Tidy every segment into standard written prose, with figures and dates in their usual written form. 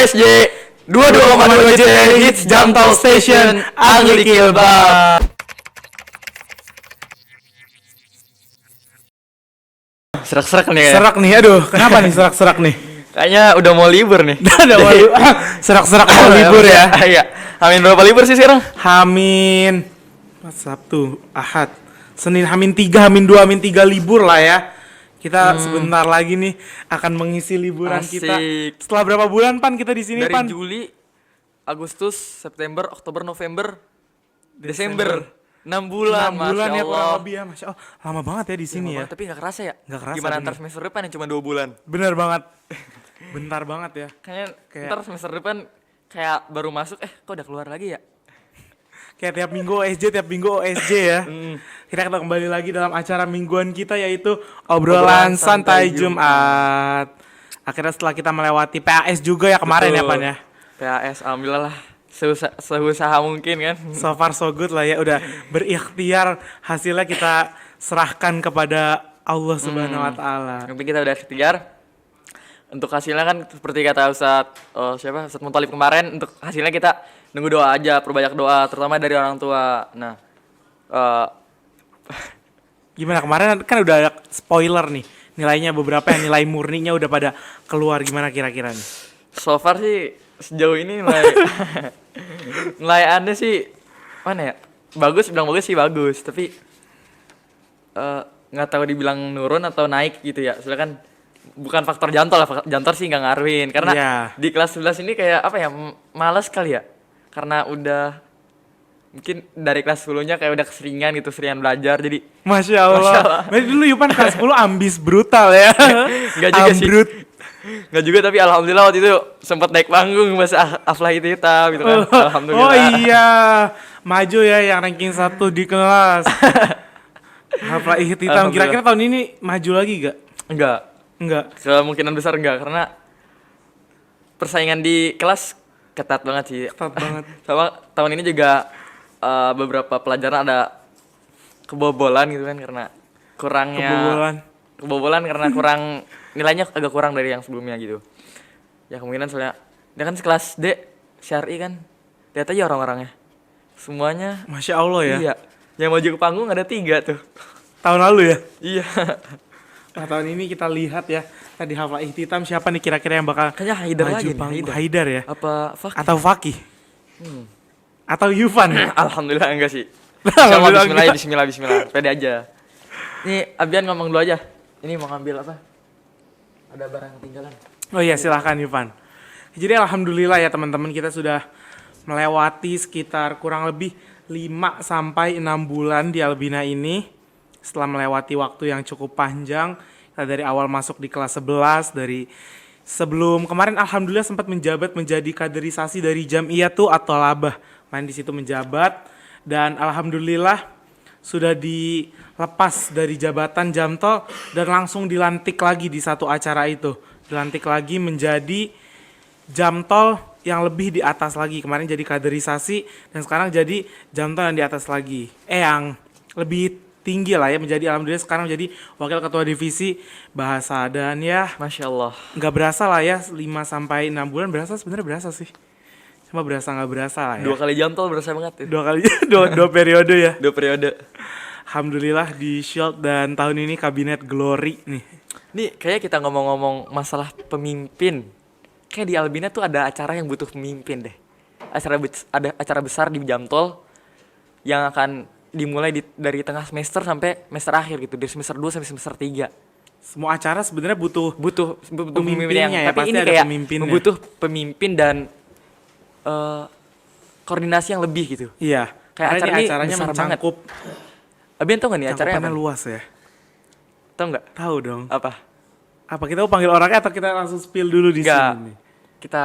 USJ 22,2 J Hits Jamtol Station Angli Kilba. Serak-serak nih ya. Serak nih, aduh, kenapa nih serak-serak nih? Kayaknya udah mau libur nih. Udah mau serak-serak mau libur ya. Iya. Hamin berapa libur sih sekarang? Hamin Sabtu, Ahad, Senin Hamin 3, Hamin 2, Hamin 3 libur lah ya. Kita sebentar lagi nih akan mengisi liburan kita. Asik. Setelah berapa bulan Pan kita di sini Dari Pan? Juli, Agustus, September, Oktober, November, Desember. 6 bulan, 6 bulan Masya ya kurang Allah. lebih ya, Masya Allah. Lama banget ya di sini ya. Tapi gak kerasa ya? Nggak kerasa Gimana bener. ntar semester depan yang cuma 2 bulan? Bener banget. Bentar banget ya. Kayaknya Kayak- ntar semester depan kayak baru masuk, kok udah keluar lagi ya? Kayak tiap minggu OSJ ya. Kita kembali lagi dalam acara mingguan kita yaitu Obrolan Santai Jumat. Akhirnya setelah kita melewati PAS juga ya kemarin ya Pan ya. PAS, alhamdulillah lah. Seusaha mungkin kan. So far so good lah ya, udah berikhtiar, hasilnya kita serahkan kepada Allah Subhanahu wa taala. Yang penting kita udah ikhtiar. Untuk hasilnya kan seperti kata Ustadz Muthalib kemarin, untuk hasilnya kita nunggu doa aja, perbanyak doa, terutama dari orang tua. Nah, Gimana kemarin kan udah ada spoiler nih, nilainya beberapa yang nilai murninya udah pada keluar, gimana kira-kira nih? so far sih sejauh ini nilai Anda sih mana ya? Bagus, bilang bagus sih bagus, tapi nggak tahu dibilang nurun atau naik gitu ya. Soalnya kan bukan faktor jantol lah, jantol sih nggak ngaruhin karena Iya. di kelas 11 ini kayak apa ya, malas kali ya, karena udah mungkin dari kelas 10-nya kayak udah keseringan belajar, jadi Masya Allah. Berarti dulu Yupan kelas 10 ambis brutal ya. nggak juga sih. Ambrut. Nggak juga, tapi alhamdulillah waktu itu sempat naik panggung bahasa Aflah itu hitam gitu kan. Alhamdulillah. Oh iya, maju ya yang ranking 1 di kelas. Hafla hitam. Alhamdulillah. Kira-kira tahun ini maju lagi gak? Enggak, kemungkinan besar enggak, karena persaingan di kelas ketat banget sih. Ketat banget. Sama tahun ini juga beberapa pelajaran ada kebobolan gitu kan, karena kurangnya kebobolan karena kurang nilainya agak kurang dari yang sebelumnya gitu. Ya kemungkinan soalnya dia kan sekelas D syar'i kan, lihat aja orang-orangnya semuanya. Masya Allah ya. Iya, yang maju ke panggung ada 3 tuh. Tahun lalu ya. Iya. Nah tahun ini kita lihat ya, tadi hafla ihtitam siapa nih kira-kira yang bakal Kayaknya Haidar maju lagi nih, panggung? Haidar. Haidar ya. Apa Fakih? Atau Fakih? Atau Yufan? Alhamdulillah enggak sih. Alhamdulillah Bismillah. Pede aja. Nih Abian ngomong dulu aja. Ini mau ngambil apa? Ada barang ketinggalan. Oh iya silahkan Yufan. Jadi alhamdulillah ya teman-teman, kita sudah melewati sekitar kurang lebih 5 sampai 6 bulan di Albina ini. Setelah melewati waktu yang cukup panjang, kita dari awal masuk di kelas 11, dari sebelum kemarin alhamdulillah sempat menjabat menjadi kaderisasi dari Jam'iyatul atau Labah. Main di situ menjabat dan alhamdulillah sudah dilepas dari jabatan Jamtol dan langsung dilantik lagi di satu acara itu. Dilantik lagi menjadi Jamtol yang lebih di atas lagi. Kemarin jadi kaderisasi dan sekarang jadi Jamtol yang di atas lagi. Yang lebih tinggi lah ya, menjadi alhamdulillah sekarang menjadi wakil ketua divisi bahasa. Dan ya Masya Allah. nggak berasa lah ya, 5 sampai 6 bulan sebenarnya berasa sih. Cuma berasa nggak berasa lah ya. 2 kali jantol berasa banget ya. 2 kali dua periode ya. 2 periode. Alhamdulillah di Shield dan tahun ini kabinet Glory nih. Nih kayak kita ngomong-ngomong masalah pemimpin. Kayak di Albina tuh ada acara yang butuh pemimpin deh. Ada acara besar di Jamtol yang akan dimulai dari tengah semester sampai semester akhir gitu, dari semester 2 sampai semester 3. Semua acara sebenarnya butuh pemimpin yang ya, tapi pasti ini ada kayak pemimpinnya. butuh pemimpin dan koordinasi yang lebih gitu. Iya. Kayak Karena acara ini ini acaranya besar mencangkup Abian tau gak nih acaranya apa? cangkupannya luas ya. Tau gak? Tahu dong. Apa? Apa kita mau panggil orangnya atau kita langsung spill dulu di Enggak. sini nih? Kita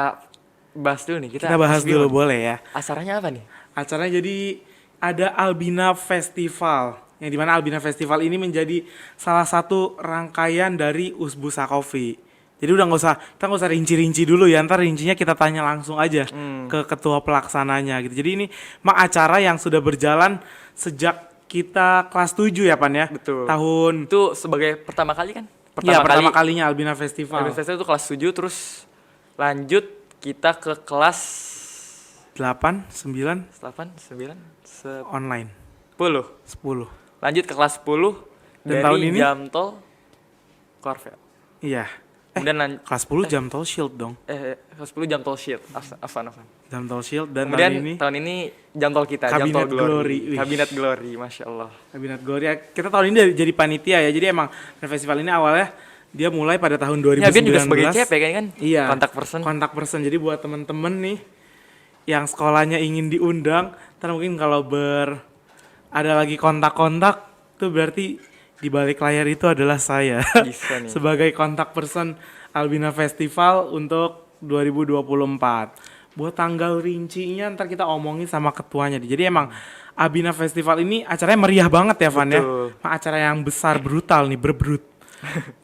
bahas dulu nih. Kita bahas dulu boleh ya. Acaranya apa nih? Acaranya jadi ada Albina Festival. Yang dimana Albina Festival ini menjadi salah satu rangkaian dari Usbusa Coffee. Jadi udah kita nggak usah rinci-rinci dulu ya, ntar rincinya kita tanya langsung aja ke ketua pelaksananya gitu. Jadi ini mah acara yang sudah berjalan sejak kita kelas 7 ya Pan ya? Betul. Tahun Itu sebagai pertama kali kan? pertama kalinya Albina Festival. Albina Festival itu kelas 7 terus lanjut kita ke kelas 8, 9 8, 9, 10. online. 10. Lanjut ke kelas 10 Dan dari tahun ini? jam tol Corvette. Iya. Kemudian Kelas 10 jam tol Shield dong. kelas 10 jam tol Shield. Afan. Jam tol Shield dan Kemudian tahun ini jam tol kita, jam Kabinet tol Glory. Glory. Kabinet Glory, Masya Allah. Kabinet Glory. Kita tahun ini jadi panitia ya. Jadi emang festival ini awalnya dia mulai pada tahun 2019. Ya, Bian juga sebagai CP kan? Iya. Kontak person. Jadi buat temen-temen nih yang sekolahnya ingin diundang, ntar mungkin kalau ada lagi kontak-kontak tuh berarti di balik layar itu adalah saya. Bisa nih. Sebagai kontak person Albina Festival untuk 2024. Buat tanggal rincinya ntar kita omongin sama ketuanya. Jadi emang Albina Festival ini acaranya meriah banget ya Van ya. Betul. Acara yang besar, brutal nih, berbrut.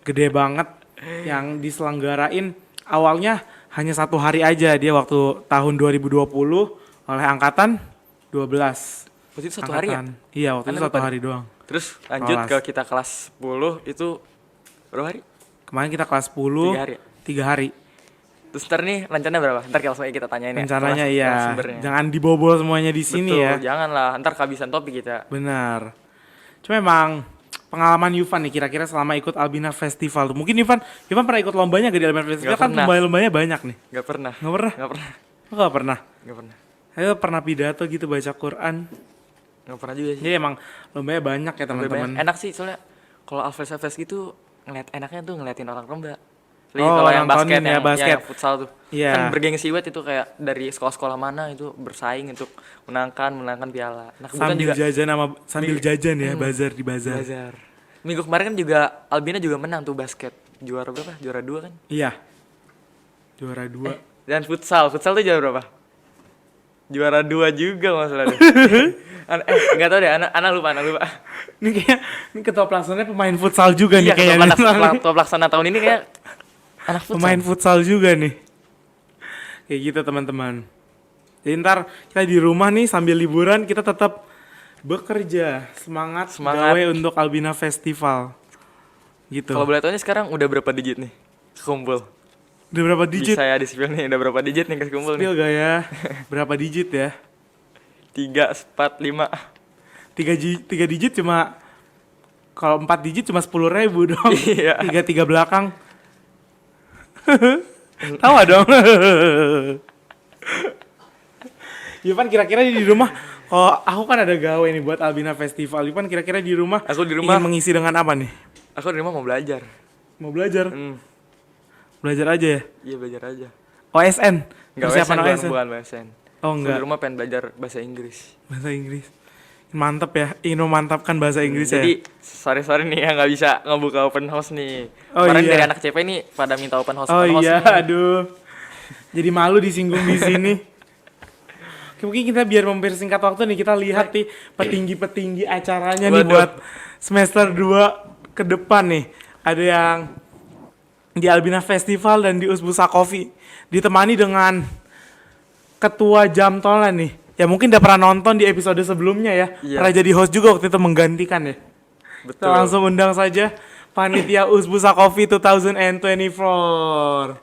Gede banget yang diselenggarain awalnya hanya 1 hari aja, dia waktu tahun 2020 oleh angkatan 12. Waktu itu 1 hari ya? Iya, waktu itu 1 hari doang. Terus lanjut Kelas. ke kita kelas 10 itu berapa hari? Kemarin kita kelas 10 3 hari ya? 3 hari. Terus ntar nih rencananya berapa? Ntar langsung aja kita tanyain ya. Rencananya kelas- iya. narasumbernya. Jangan dibobol semuanya di sini Betul, ya. janganlah. Ntar kehabisan topik kita. Benar. Cuma emang pengalaman Yufan nih kira-kira selama ikut Albina Festival tuh. Mungkin Yufan pernah ikut lombanya gak di Albina Festival? Nggak Kan pernah. lomba-lombanya banyak nih. Gak pernah. Nggak pernah? Gak pernah. Lo gak pernah? Gak pernah. Ayo pernah pidato gitu baca Quran. Gak pernah juga sih. Jadi emang lombanya banyak ya Lebih teman-teman. banyak. Enak sih soalnya kalau Alves gitu enaknya tuh ngeliatin orang lomba. Jadi Oh, kalau yang nontonin basket, ya, yang basket. yang futsal tuh. Iya. Kan bergengsi banget itu kayak dari sekolah-sekolah mana itu bersaing untuk menangkan piala. Nah, kebetulan Sambil juga jajan sambil Minggu- jajan ya, bazar di bazar. bazar. Minggu kemarin kan juga Albina juga menang tuh basket. Juara berapa? Juara 2 kan? Iya. Juara 2. Dan futsal tuh juara berapa? Juara 2 juga masalah deh. Enggak tahu deh, anak lupa. Ini kayak ini ketua pelaksananya pemain futsal juga nih Iya, kayaknya. ketua pelaksana tahun ini kayak anak futsal. Pemain futsal juga nih. Kayak gitu teman-teman. Jadi ntar kita di rumah nih sambil liburan kita tetap bekerja. Semangat. Gawe untuk Albina Festival. Gitu. Kalau boleh tahu nih sekarang udah berapa digit nih kumpul? Udah berapa digit? Bisa ya di spill nih, udah berapa digit nih kumpul nih? Spill gak ya? Berapa digit ya? 3, 4, 5. 3 digit cuma, kalau 4 digit cuma 10.000 dong. Iya. 3 belakang. Tawa dong. Yufan kira-kira di rumah, kalau aku kan ada gawe nih buat Albina Festival. Yufan kira-kira di rumah, Aku di rumah- ingin mengisi dengan apa nih? Aku di rumah mau belajar. Mau belajar? Hmm, Belajar aja ya? iya belajar aja. OSN? Enggak Persiapan OSN, bukan OSN. Oh Aku enggak, di rumah pengen belajar bahasa Inggris. bahasa Inggris. Mantep ya, ingin memantapkan bahasa Inggris ya? Jadi sore-sore nih ya nggak bisa ngebuka open house nih. Oh, Kemarin iya. dari anak CP nih pada minta open house. Oh open house iya, nih. aduh. Jadi malu disinggung di sini. Oke, mungkin kita biar mempersingkat waktu nih, kita lihat nih petinggi-petinggi acaranya nih Waduh. buat semester 2 ke depan nih. Ada yang di Albina Festival dan di Usbusa Coffee. Ditemani dengan ketua Jamtolan nih. Ya mungkin udah pernah nonton di episode sebelumnya ya. Iya. Pernah jadi host juga waktu itu menggantikan ya. Kita Betul. langsung undang saja panitia Usbusa Coffee 2024.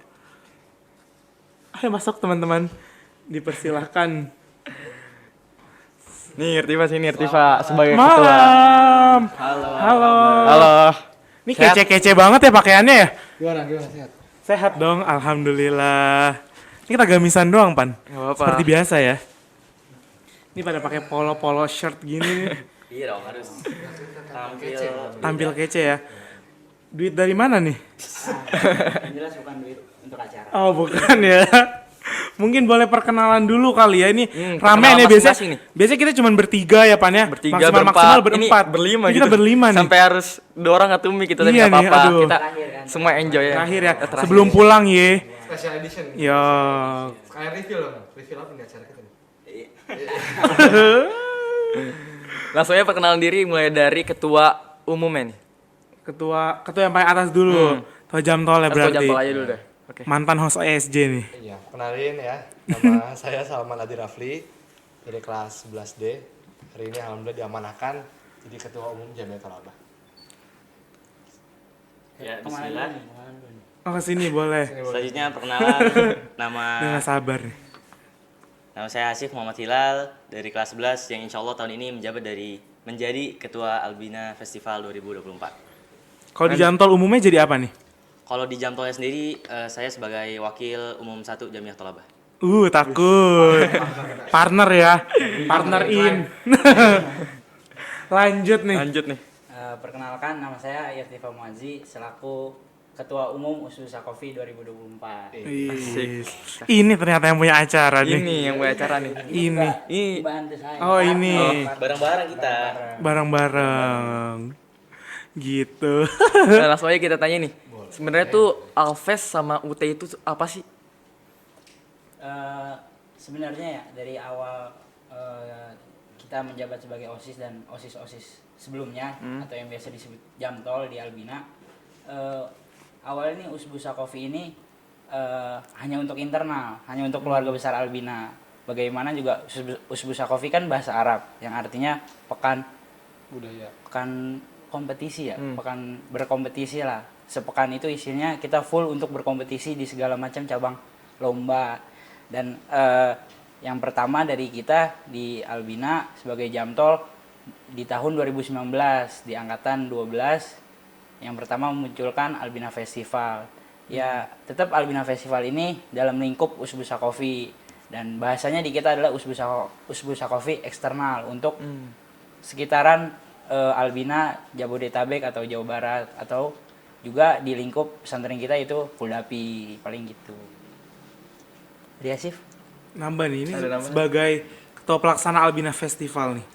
Ayo masuk teman-teman. Dipersilahkan. Nih Irtifa sebagai ketua. Malam. Halo. Halo. Ini Sehat? kece-kece banget ya pakaiannya ya? Gimana sehat? Sehat dong, alhamdulillah. Ini kita gamisan doang, Pan. Nggak apa-apa. Seperti biasa ya. Ini pada pakai polo-polo shirt gini nih. Iya dong harus Tampil kece ya. Duit dari mana nih? Yang jelas bukan duit untuk acara. Oh, bukan ya. Mungkin boleh perkenalan dulu kali ya. Ini rame perkenalan nih biasa. masing-masing nih. Biasanya kita cuma bertiga ya, Pan ya. Bertiga, maksimal berempat. berempat. Ini berlima Ini gitu. kita berlima nih. Sampai harus 2 orang atau mic kita tapi Iya nggak nih, apa-apa. aduh. Kita Terakhir kan. semua enjoy ya. Terakhir ya. Terakhir. Sebelum pulang ye. Special edition. Ya. Kayak review loh, review apa di acara kita nih? Langsung aja perkenalan diri mulai dari ketua umumnya nih. Ketua yang paling atas dulu. Ketua Jamtol ya Ketua berarti. Jampol aja dulu deh. Oke. Mantan host ESJ nih. Iya, kenalin ya. Nama saya Salman Adi Rafli dari kelas 11D. Hari ini alhamdulillah diamanahkan jadi ketua umum Jamiatul Talabah. Ya, Kemana bismillah. dulu nih? Oh kesini boleh. Selanjutnya perkenalan Dengan sabar nih. nama saya Hasif Muhammad Hilal dari kelas 11 yang insya Allah tahun ini menjadi ketua Albina Festival 2024. Kalau di Jantol umumnya jadi apa nih? Kalau di Jamtolnya sendiri, saya sebagai wakil umum 1 Jamiah Tolabah. Takut. Partner ya. Partner in. Lanjut nih. Lanjut nih. Perkenalkan, nama saya Irtifa Muazzi selaku Ketua Umum Usbusa Coffee 2024. Wih, ini ternyata yang punya acara nih. Ini yang buat acara nih. Ini. Bantu saya. Oh ini. Bareng-bareng kita. Bareng-bareng. Gitu. Nah, langsung aja kita tanya nih. Sebenarnya tuh Alves sama UT itu apa sih? Sebenarnya ya dari awal kita menjabat sebagai OSIS dan OSIS sebelumnya atau yang biasa disebut Jamtol di Albina, awalnya nih Usbusa Coffee ini hanya untuk internal, hanya untuk keluarga besar Albina. Bagaimana juga Usbusa Coffee kan bahasa Arab yang artinya pekan Budaya. pekan kompetisi ya, pekan berkompetisi lah. Sepekan itu isinya kita full untuk berkompetisi di segala macam cabang lomba. Dan yang pertama dari kita di Albina sebagai Jamtol di tahun 2019 di angkatan 12 yang pertama memunculkan Albina Festival. Ya, tetap Albina Festival ini dalam lingkup Usbusa Coffee dan bahasanya di kita adalah Usbusa Coffee eksternal untuk sekitaran Albina Jabodetabek atau Jawa Barat atau juga di lingkup pesantren kita itu Puldapi paling gitu. Riasif? Nambah nih ini Ada nambah. sebagai ketua pelaksana Albina Festival nih.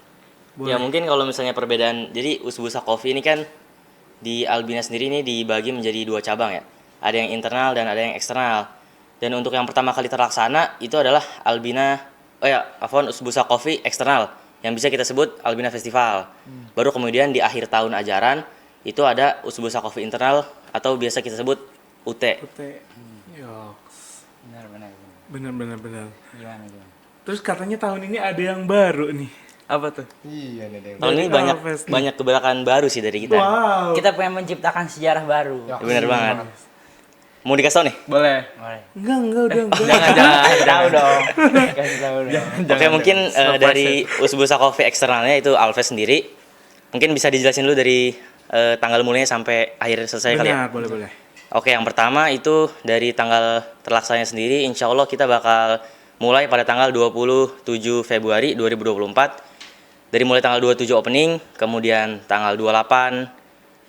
Ya mungkin kalau misalnya perbedaan, jadi Usbusa Coffee ini kan di Albina sendiri ini dibagi menjadi 2 cabang ya. Ada yang internal dan ada yang eksternal. Dan untuk yang pertama kali terlaksana itu adalah Usbusa Coffee eksternal yang bisa kita sebut Albina Festival. Baru kemudian di akhir tahun ajaran itu ada Usbusa Coffee internal atau biasa kita sebut UT. Yo, Benar. bener. Gimana? Terus katanya tahun ini ada yang baru nih. Apa tuh? Iya nih Deng. Tahun ini Dari banyak Alves nih. banyak keberkahan baru sih dari kita. Wow. Kita pengen menciptakan sejarah baru. Bener banget. Mau dikasih tau nih? Boleh. Boleh. Enggak udah. Jangan. Tahu dong. Kasih tahu dong. Oke, mungkin dari Usbusa Coffee eksternalnya itu Alves sendiri. Mungkin bisa dijelasin dulu dari tanggal mulainya sampai akhir selesai kali ya. Benar, boleh. Oke, yang pertama itu dari tanggal terlaksananya sendiri, insya Allah kita bakal mulai pada tanggal 27 Februari 2024. Dari mulai tanggal 27 opening, kemudian tanggal 28,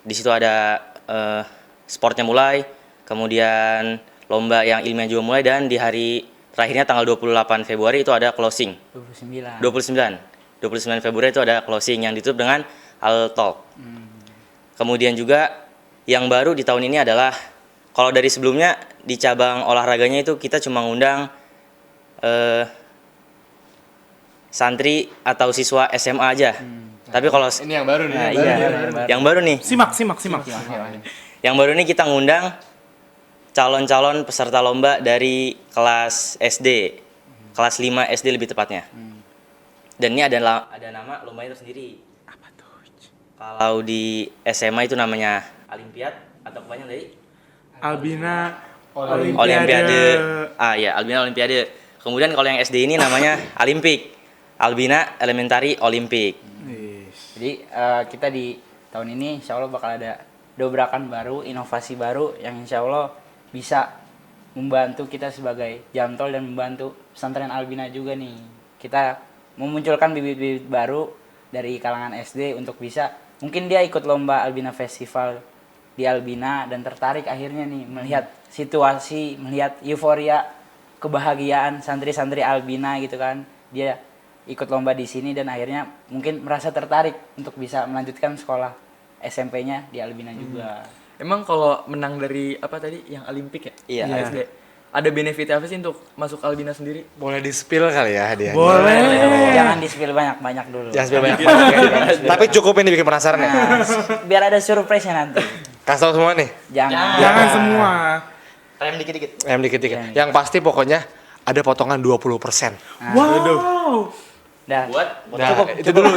di situ ada sportnya mulai, kemudian lomba yang ilmiah juga mulai, dan di hari terakhirnya tanggal 28 Februari itu ada closing. 29 Februari itu ada closing yang ditutup dengan Al Talk. Kemudian juga yang baru di tahun ini adalah kalau dari sebelumnya di cabang olahraganya itu kita cuma ngundang santri atau siswa SMA aja. Tapi kalau Ini yang baru nih. nah, iya, yang baru nih. Simak. Yang baru nih kita ngundang calon-calon peserta lomba dari kelas SD, kelas 5 SD lebih tepatnya. Dan ini ada nama lombanya itu sendiri. Apa tuh? Kalau di SMA itu namanya Olimpiad atau kepanjang dari Albina Olimpiade. Ya, Albina Olimpiade. Kemudian kalau yang SD ini namanya Alimpik. Albina Elementary Olimpik. Jadi kita di tahun ini insya Allah bakal ada dobrakan baru, inovasi baru yang insya Allah bisa membantu kita sebagai Jamtol dan membantu pesantren Albina juga nih. Kita memunculkan bibit-bibit baru dari kalangan SD untuk bisa, mungkin dia ikut lomba Albina Festival di Albina dan tertarik akhirnya nih melihat situasi, melihat euforia, kebahagiaan santri-santri Albina gitu kan. Dia ikut lomba di sini dan akhirnya mungkin merasa tertarik untuk bisa melanjutkan sekolah SMP-nya di Albina juga. Emang kalau menang dari apa tadi yang Olimpik ya? Iya. SD. Ada benefit apa sih untuk masuk Albina sendiri? Boleh di-spill kali ya hadiahnya. Boleh. Jangan di-spill banyak-banyak dulu. Jangan spill banyak. Tapi cukupin dibikin penasaran ya. Nah, biar ada surprise-nya nanti. Kasih tau semua nih. Jangan semua. Rem dikit-dikit. Dikit-dikit. Yang pasti pokoknya ada potongan 20%. Wow. Dah. Nah, Cukup. itu dulu.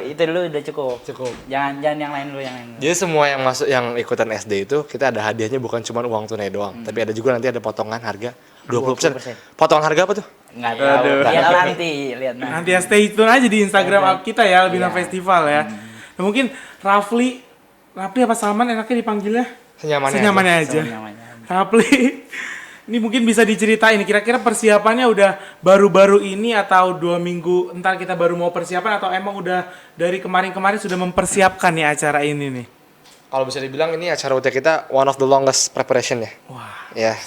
Itu dulu udah cukup. Cukup. Jangan yang lain dulu, yang lain dulu. Jadi semua yang masuk yang ikutan SD itu kita ada hadiahnya bukan cuma uang tunai doang, tapi ada juga nanti ada potongan harga 20%. 20%. Potongan harga apa tuh? Enggak tahu. Lihat nanti. Nanti ya stay tune aja di Instagram kita ya, Albina Iya. Festival ya. Nah, mungkin Rafli apa Salman enaknya dipanggilnya? Senyamannya aja. Namanya. Rafli, ini mungkin bisa diceritain kira-kira persiapannya udah baru-baru ini atau 2 minggu entar kita baru mau persiapan atau emang udah dari kemarin-kemarin sudah mempersiapkan nih acara ini nih? Kalau bisa dibilang ini acara UT kita one of the longest preparation ya. Wah, Ya,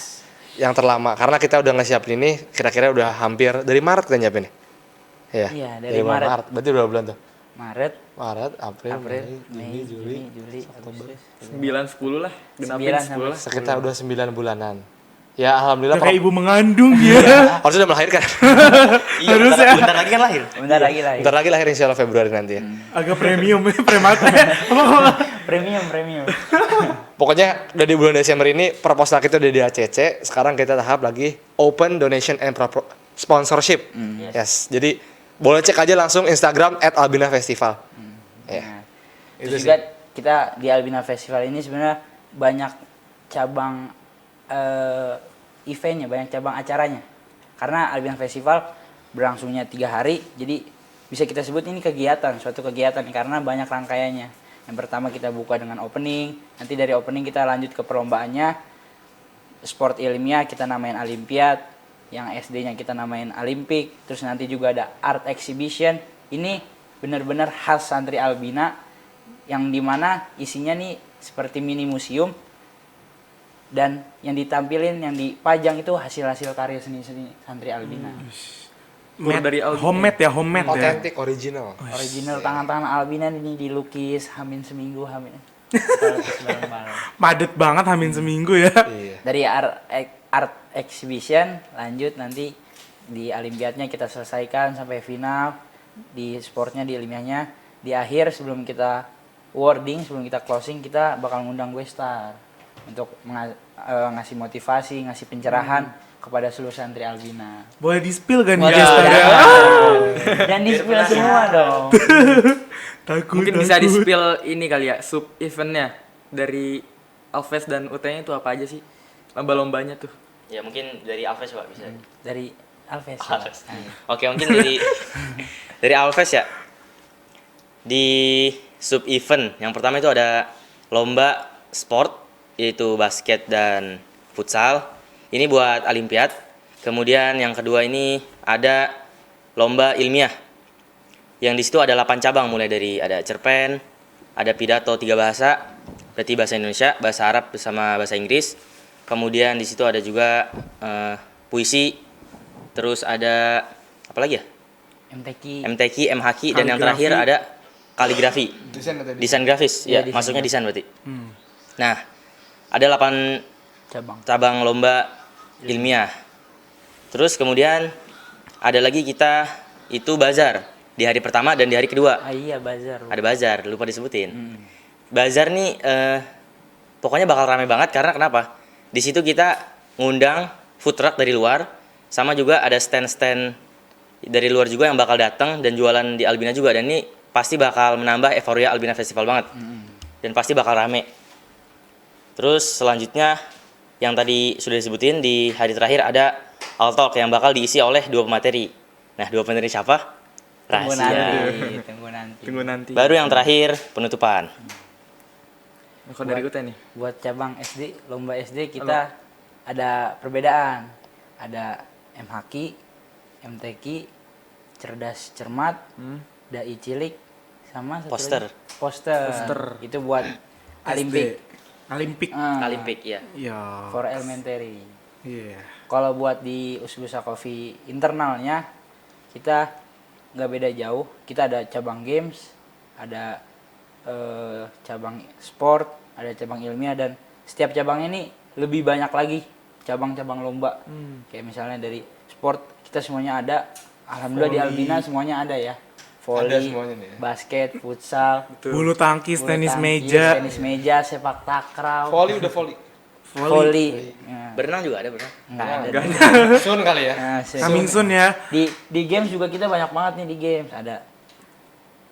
yang terlama karena kita udah ngesiapin ini kira-kira udah hampir dari Maret kan nyiapin nih. Ya. Iya, dari Maret. Berarti berapa bulan tuh? Maret, April, Mei, Juni, Juli, Agustus. 9-10 lah, genapin 9 10 lah. sekitar udah 9 bulanan. Ya alhamdulillah udah kayak ibu mengandung dia. harusnya udah melahirkan. Iya, Harus bentar, ya. bentar lagi kan lahir. Bentar lagi lah. Bentar lagi lahir insya Allah Februari nanti ya. Agak premium ya, premata. Premium. Pokoknya udah di bulan Desember ini proposal kita udah di ACC. Sekarang kita tahap lagi open donation and sponsorship. Yes. Jadi boleh cek aja langsung Instagram @albinafestival. Ya. Nah, Itu terus juga kita di Albina Festival ini sebenarnya banyak cabang eventnya, banyak cabang acaranya. Karena Albina Festival berlangsungnya 3 hari, jadi bisa kita sebut ini kegiatan, suatu kegiatan karena banyak rangkaiannya. Yang pertama kita buka dengan opening, nanti dari opening kita lanjut ke perlombaannya. Sport ilmiah kita namain Olimpiad, yang SD-nya kita namain Olimpik, terus nanti juga ada art exhibition. Ini benar-benar khas santri Albina yang dimana isinya nih seperti mini museum dan yang ditampilin, yang dipajang itu hasil-hasil karya seni-seni santri Albina. Dari Albina. Homemade ya. Otentik, original. Original tangan-tangan Albina ini dilukis hamin seminggu hamin. Padet banget hamin seminggu ya. Iya. Dari art exhibition lanjut nanti di Olimpiadnya kita selesaikan sampai final, di sportnya di ilmiahnya di akhir sebelum kita wording, sebelum kita closing kita bakal ngundang gue star untuk ngasih motivasi, ngasih pencerahan kepada seluruh santri Albina. Boleh di-spill kan nih Waduh, gestarnya? Dan di spill semua dong. Takut. Mungkin bisa di-spill ini kali ya, sub eventnya dari Alves dan UT-nya itu apa aja sih? Lomba-lombanya tuh. Ya mungkin dari Alves Pak bisa. Dari Alves. Alves. Nah, Oke, mungkin dari Alves ya. Di sub event yang pertama itu ada lomba sport yaitu basket dan futsal. Ini buat Olimpiad. Kemudian yang kedua ini ada lomba ilmiah. Yang di situ ada 8 cabang mulai dari ada cerpen, ada pidato 3 bahasa, berarti bahasa Indonesia, bahasa Arab bersama bahasa Inggris. Kemudian di situ ada juga puisi. Terus ada apa lagi ya? MTQ, MHQ dan yang terakhir ada kaligrafi. Desain grafis. Iya, Ya, desain masuknya grafis. desain berarti. Nah, ada 8 cabang lomba ilmiah. Terus kemudian ada lagi kita itu bazar di hari pertama dan di hari kedua. Ah iya, bazar. Ada bazar, lupa disebutin. Bazar nih pokoknya bakal rame banget karena kenapa? Di situ kita ngundang food truck dari luar, sama juga ada stand-stand dari luar juga yang bakal datang dan jualan di Albina juga, dan ini pasti bakal menambah euforia Albina Festival banget. Dan pasti bakal rame. Terus selanjutnya yang tadi sudah disebutin di hari terakhir ada All Talk yang bakal diisi oleh 2 pemateri. Nah, 2 pemateri siapa? Tunggu Rahasia. Tunggu nanti. Baru yang terakhir penutupan. Kalau dari UT nih. Buat cabang SD, lomba SD kita ada perbedaan. Ada MHQ, MTQ, cerdas cermat, dai cilik, sama satu Poster. lagi. Poster. Itu buat Olimpik. Olimpik. Olimpik ya. Ya. For elementary. Iya. Kalau buat di Usbusa Coffee internalnya kita nggak beda jauh. Kita ada cabang games, ada cabang sport, ada cabang ilmiah, dan setiap cabangnya ini lebih banyak lagi cabang-cabang lomba. Kayak misalnya dari sport kita semuanya ada. Alhamdulillah di Albina semuanya ada ya. Volley, Ada semuanya nih ya. basket, futsal, Bulu tangkis, bulu tenis tangkis, meja. tenis meja, sepak takraw. Volley udah volley. volley. Ya, Berenang juga ada berenang. nggak ada. Sun kali ya. Nah, Coming soon ya. di games juga kita banyak banget nih di games. Ada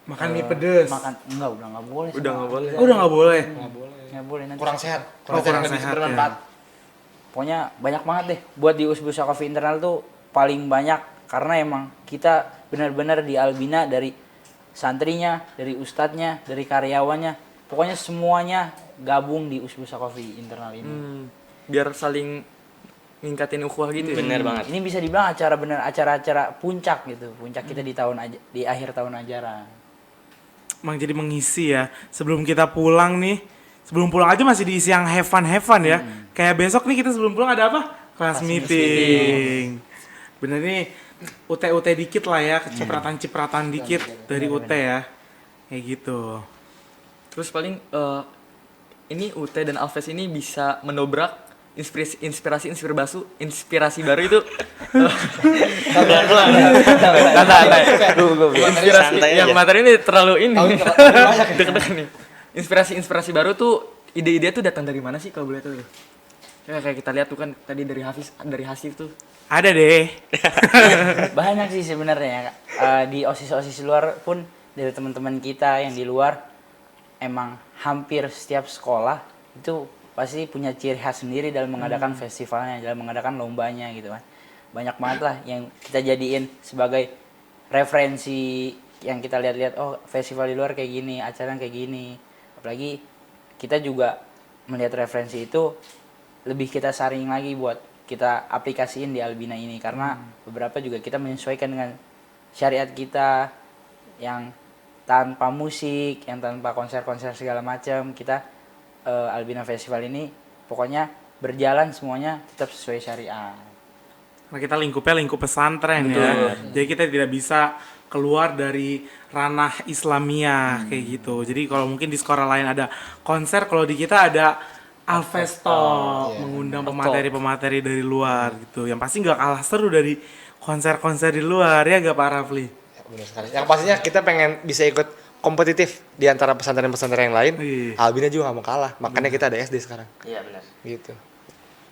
Makan mie pedes. makan udah nggak boleh. Udah nggak boleh. Oh, udah nggak boleh. Nggak boleh nanti. Kurang sehat. Oh, kurang lebih sehat, bermanfaat. Pokoknya banyak banget deh buat di Usbusa Coffee Internal tuh paling banyak karena emang kita benar-benar di Albina dari santrinya, dari ustadznya, dari karyawannya, pokoknya semuanya gabung di Usbusa Coffee Internal ini. Biar saling ningkatin ukhuwah gitu ya. Bener banget. Ini bisa dibilang acara-acara puncak gitu, puncak kita di akhir tahun ajaran. Emang jadi mengisi ya. Sebelum kita pulang nih, sebelum pulang aja masih diisi yang have fun ya. Kayak besok nih kita sebelum pulang ada apa? Kelas meeting. Bener nih, UT dikit lah ya, cipratan-cipratan dikit dari UT ya. Kayak gitu. Terus paling ini UT dan Alves ini bisa mendobrak inspirasi baru itu. Santai. Inspirasi Santai yang aja. materi ini terlalu ini. Deg-degan nih. Inspirasi baru tuh ide-ide tuh datang dari mana sih kalau boleh tahu? Kayak kita lihat tuh kan tadi dari Hasif tuh. Ada deh. Banyak sih sebenarnya di OSIS luar pun dari teman-teman kita yang di luar emang hampir setiap sekolah itu pasti punya ciri khas sendiri dalam mengadakan festivalnya, dalam mengadakan lombanya gitu kan. Banyak banget lah yang kita jadiin sebagai referensi yang kita lihat-lihat, oh festival di luar kayak gini, acara kayak gini. Apalagi kita juga melihat referensi itu lebih kita saring lagi buat kita aplikasiin di Albina ini karena beberapa juga kita menyesuaikan dengan syariat kita yang tanpa musik, yang tanpa konser-konser segala macam. Kita Albina Festival ini pokoknya berjalan semuanya tetap sesuai syariat. Nah, kita lingkup pesantren ya. Jadi kita tidak bisa keluar dari ranah Islamiyah kayak gitu. Jadi kalau mungkin di sekolah lain ada konser, kalau di kita ada Alvesto mengundang pemateri-pemateri dari luar gitu. Yang pasti nggak kalah seru dari konser-konser di luar ya gak Pak Rafli? Ya, benar sekali. Yang pastinya kita pengen bisa ikut kompetitif di antara pesantren-pesantren yang lain. Iya. Albina juga nggak mau kalah, makanya kita ada SD sekarang. Iya benar. Gitu.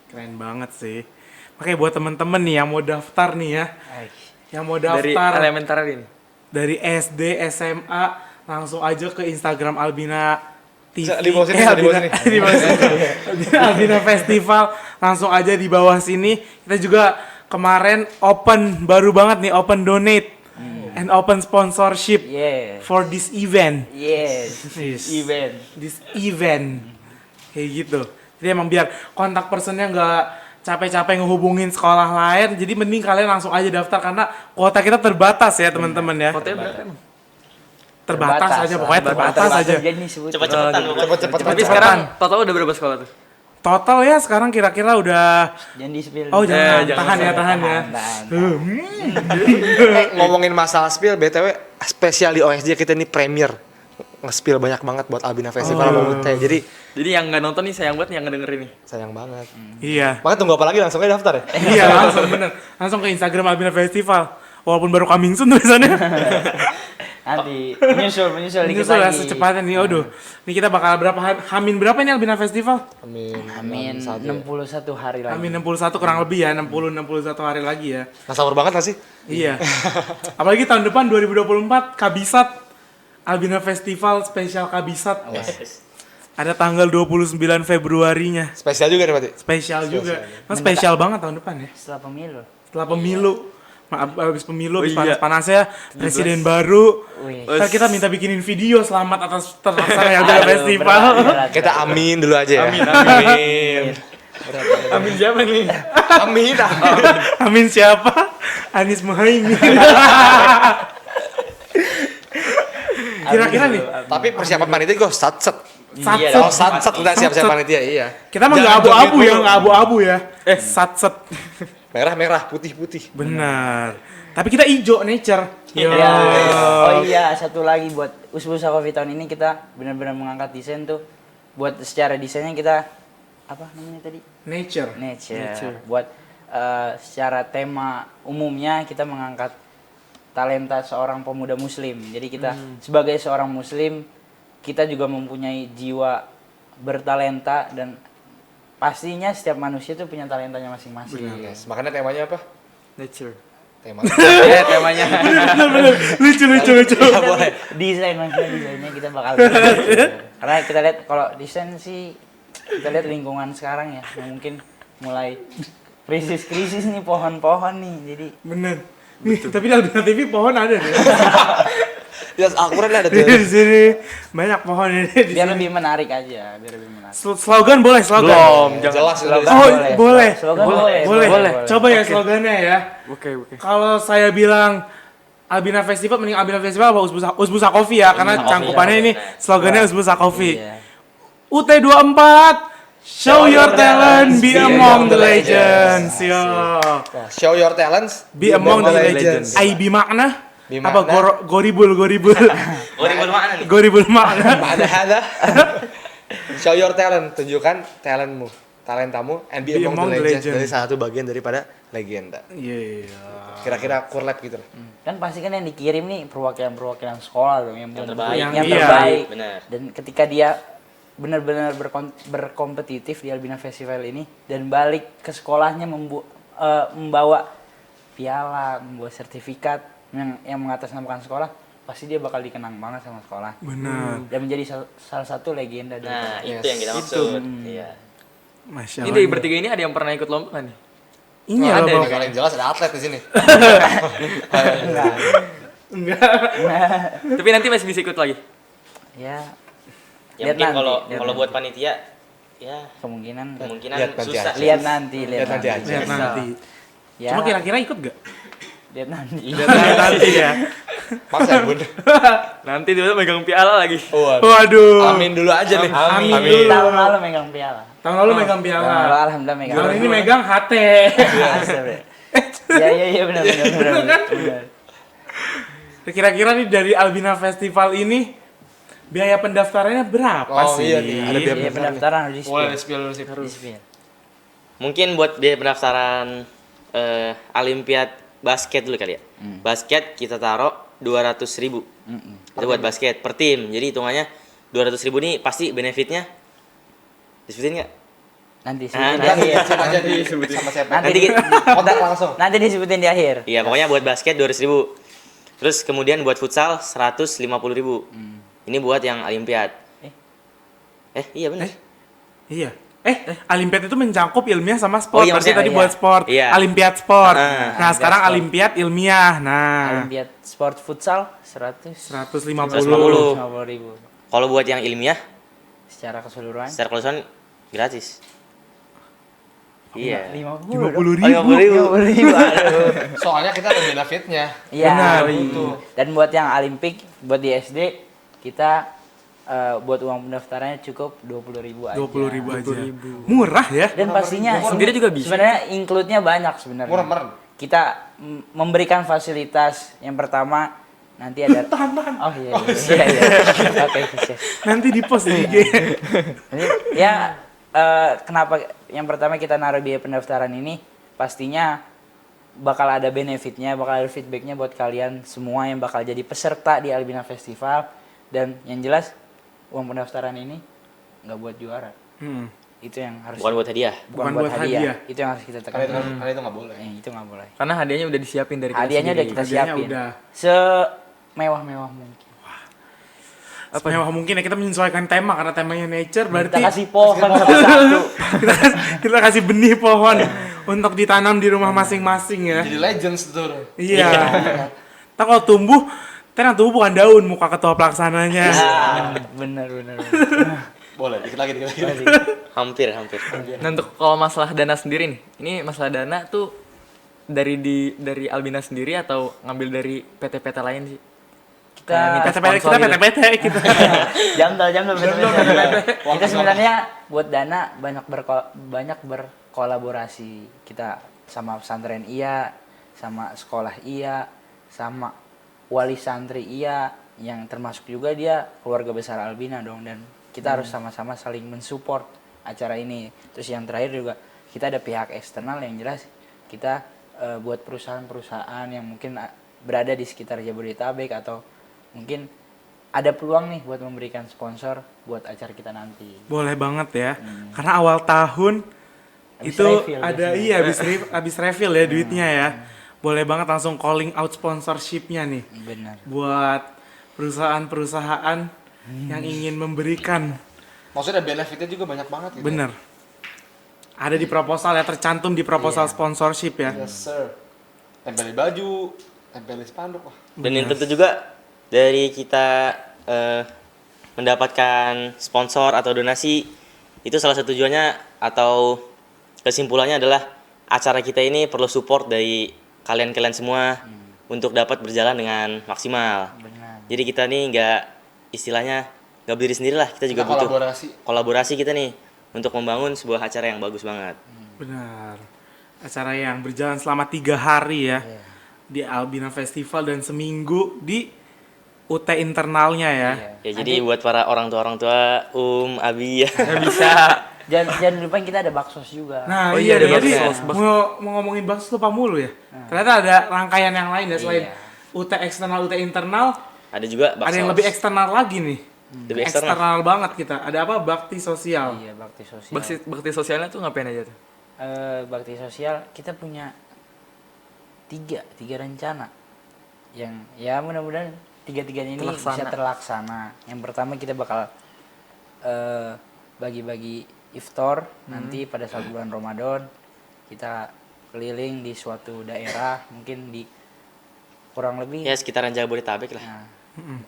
Keren banget sih. Makanya buat temen-temen nih yang mau daftar nih ya, yang mau Dari daftar elementar ini. dari SD, SMA, langsung aja ke Instagram Albina TV. Di bawah sini, di bawah sini. di bawah sini. Albina Festival, langsung aja di bawah sini. Kita juga kemarin baru banget nih, open donate and open sponsorship Yes. for this event. Yes. Yes. Event. This event. Kayak gitu. Jadi emang biar kontak personnya nggak capek-capek ngehubungin sekolah lain, jadi mending kalian langsung aja daftar karena kuota kita terbatas ya teman-teman ya. Kotanya berapa emang? Terbatas aja, pokoknya terbatas aja. Jadi disebut. Cepet-cepetan pokoknya. Tapi sekarang total udah berapa sekolah tuh? Total ya sekarang kira-kira udah Jangan di-spill. oh jangan jangan tahan ya. Tahan. Ngomongin masalah spill, BTW spesial di OSJ kita ini premier nge-spill banyak banget buat Albina Festival sama UT. Jadi Jadi yang nggak nonton nih sayang banget yang ngedengerin nih. sayang banget. Iya. Makanya tunggu apa lagi langsung aja daftar ya. Iya langsung bener. Langsung ke Instagram Albina Festival. Walaupun baru coming soon tulisannya. Nanti menyusul dikit Nyusul ya lagi. secepatnya nih. Aduh. Ini kita bakal Hamin berapa ini Albina Festival? Amin 61 hari lagi. Hamin 61 kurang lebih ya. 61 hari lagi ya. Nah, sabar banget gak sih? Iya. Apalagi tahun depan 2024 Kabisat Albina Festival spesial Kabisat. Ada tanggal 29 Februarinya. Spesial juga nih berarti. Spesial juga. Mas spesial banget tahun depan ya. Setelah pemilu. Setelah pemilu. Habis pemilu, habis iya. panas-panasnya presiden baru. Wih. Ntar kita minta bikinin video selamat atas terlaksana Albina Festival. Kita amin dulu aja ya. Amin. Amin siapa nih? Amin. Amin siapa? Anies Muhaimin. Kira-kira nih, Tapi persiapan panitia gue satset. satset. Oh, satset udah siap-siap panitia, iya. Kita mah nggak abu-abu ya, nggak abu-abu ya. Satset. Merah-merah, putih-putih. Benar. Tapi kita hijau nature. Yo. Ya, oh iya, satu lagi buat Usbusa Coffee tahun ini kita benar-benar mengangkat desain tuh. Buat secara desainnya kita apa namanya tadi? Nature. Nature. Buat secara tema umumnya kita mengangkat talenta seorang pemuda muslim. Jadi kita sebagai seorang muslim kita juga mempunyai jiwa bertalenta dan pastinya setiap manusia tuh punya talentanya masing-masing. Yes. Makanya temanya apa? Nature. Tema. Temanya. Lucu. Tapi desain maksudnya desainnya kita bakal karena kita lihat kalau desain sih kita lihat lingkungan sekarang ya yang mungkin mulai krisis nih pohon-pohon nih jadi Bener. Nih, tapi di Albina TV pohon ada nih. Ya akurat lah ada Di tuh. sini banyak pohon ini. Di biar sini. lebih menarik aja, biar lebih menarik. Slogan boleh, slogan. Belum, jangan. Jelas Slogan Oh, boleh. Slogan Boleh. Coba ya slogannya ya. Oke. Kalau saya bilang Albina Festival, mending Albina Festival apa Usbusa Coffee ya, karena cangkupannya ini slogannya Usbusa Coffee. Iya. UT24, show your talent, be among the legends. Yo. Show your talents. Be among the legends. IB makna? Bi Apa makna. goribul? Oh, di mana nih? Goribul makna. Ada. Show your talent, tunjukkan talentmu, talentamu, and be among the legends. Dari salah satu bagian daripada legenda. Iya. Kira-kira kurlap gitu lah. Kan pasti kan yang dikirim nih perwakilan sekolah dong yang terbaik. yang Iya. terbaik. Benar. Dan ketika dia benar-benar berkompetitif di Albina Festival ini dan balik ke sekolahnya membawa piala, membawa sertifikat yang mengatasnamakan sekolah, pasti dia bakal dikenang banget sama sekolah. Benar. Dan menjadi salah satu legenda dari Nah, sekolah. itu yang kita maksud. Iya. Masya Ini Allah. dari bertiga ini ada yang pernah ikut lomba nggak nih? Ini ada apa? nih. Yang paling jelas ada atlet di sini. Enggak. Tapi nanti masih bisa ikut lagi. Ya, Ya lihat mungkin nanti, kalau lihat kalau nanti. buat panitia ya kemungkinan kemungkinan Lihat nanti susah. aja. lihat nanti, Lihat nanti aja. Lihat nanti. Ya, Cuma kira-kira ikut gak? lihat nanti. Nanti ya. Maksa ya bun. Nanti dia megang piala lagi. Waduh. Amin dulu aja nih. Amin dulu. Tahun lalu megang piala. Tahun lalu megang Tahun lalu piala. alhamdulillah megang. Tahun ini megang HT. Ya benar. Kira-kira nih dari Albina Festival ini biaya pendaftarannya berapa Oh sih? iya nih, ada biaya Iya pendaftaran harus Boleh di-spill. spill sih. Di-spill. Mungkin buat biaya pendaftaran Olimpiad basket dulu kali ya. Basket kita taruh 200.000. Itu buat basket per tim. Jadi hitungannya 200.000 nih pasti benefitnya disebutin nggak? Nanti Nah, sebutin di akhir. Aja disebutin sama siapa? Nanti Kontak langsung. nanti disebutin di akhir. Iya, pokoknya buat basket 200.000. Terus kemudian buat futsal 150.000. Ini buat yang Olimpiad. Iya benar. Iya. Olimpiad itu mencakup ilmiah sama sport. Oh iya, Berarti maksudnya, tadi iya. buat sport. Iya. Olimpiad sport. Ah, Nah, sekarang sport. Olimpiad ilmiah. Nah, Olimpiad sport futsal 150. 150.000 Kalau buat yang ilmiah secara keseluruhan. secara kelulusan gratis. Iya. 50 50.000. 50.000. Aduh. Soalnya kita ada benefitnya. Iya. Benar. Dan buat yang Olimpik, buat di SD kita buat uang pendaftarannya cukup 20.000 aja. 20.000 aja. Murah ya? Dan pastinya Sendiri juga bisa. Sebenarnya include-nya banyak sebenarnya. Murah. Kita memberikan fasilitas yang pertama nanti ada Tahan. Oh iya. Oke, siap. Nanti di post di IG. Jadi, ya kenapa yang pertama kita naruh biaya pendaftaran ini pastinya bakal ada benefitnya, bakal ada feedbacknya buat kalian semua yang bakal jadi peserta di Albina Festival dan yang jelas uang pendaftaran ini nggak buat juara. Itu yang harus Bukan buat hadiah. bukan buat hadiah. Itu yang harus kita tekan. Karena itu nggak boleh. Itu nggak boleh. Karena hadiahnya udah disiapin dari kita Hadiahnya udah sendiri. kita Hadiahnya siapin. udah. Semewah-mewah mungkin. Semewah mungkin ya kita menyesuaikan tema karena temanya nature berarti Kita kasih pohon satu-satu. kita kasih benih pohon untuk ditanam di rumah masing-masing ya. Jadi legends tuh. Iya. Ntar kalau tumbuh, yang tumbuh bukan daun, muka ketua pelaksananya. Bener. Boleh, dikit lagi. Hampir. Nah, untuk kalau masalah dana sendiri nih, ini masalah dana tuh dari Albina sendiri atau ngambil dari PT-PT lain sih? Kayak minta Kita sponsor gitu. PT-PT kita. Jamtal bener. Kita sebenarnya buat dana banyak berkolaborasi. Kita sama pesantren iya, sama sekolah iya, sama wali santri iya, yang termasuk juga dia keluarga besar Albina dong, dan kita harus sama-sama saling mensupport acara ini. Terus yang terakhir juga kita ada pihak eksternal yang jelas kita buat perusahaan-perusahaan yang mungkin berada di sekitar Jabodetabek atau mungkin ada peluang nih buat memberikan sponsor buat acara kita nanti. Boleh banget ya. Karena awal tahun Habis itu refill ada biasanya. habis refill ya duitnya ya. Boleh banget langsung calling out sponsorshipnya nih Benar. buat perusahaan-perusahaan yang ingin memberikan. Maksudnya benefitnya juga banyak banget gitu. Bener. Ada di proposal ya, tercantum di proposal sponsorship ya. Yes sir. Tempelin baju, tempelin spanduk lah. Dan yang tentu juga dari kita mendapatkan sponsor atau donasi, itu salah satu tujuannya atau kesimpulannya adalah acara kita ini perlu support dari kalian-kalian semua untuk dapat berjalan dengan maksimal. Benar. Jadi kita nih istilahnya nggak berdiri sendiri lah, kita juga Kita butuh kolaborasi. kita nih untuk membangun sebuah acara yang bagus banget. Benar. Acara yang berjalan selama 3 hari ya. Iya. Di Albina Festival dan seminggu di UT internalnya ya. Ya jadi buat para orang tua Abi ya. Nggak bisa. Jangan lupa kita ada baksos juga. Nah, Oh iya, iya, ada jadi baksos. mau ngomongin bakso lupa mulu ya. Ternyata ada rangkaian yang lain ya selain Iya. UT eksternal, UT internal, Ada juga ada yang lebih eksternal lagi nih. Lebih eksternal. Eksternal banget kita. Ada apa? Bakti sosial. Iya, bakti sosial. Bakti sosialnya tuh ngapain aja tuh? Bakti sosial kita punya tiga rencana yang ya mudah-mudahan tiga-tiganya ini bisa terlaksana. Yang pertama kita bakal bagi-bagi iftar nanti pada saat bulan Ramadan, kita keliling di suatu daerah mungkin di kurang lebih Ya sekitaran Jabodetabek lah. nah,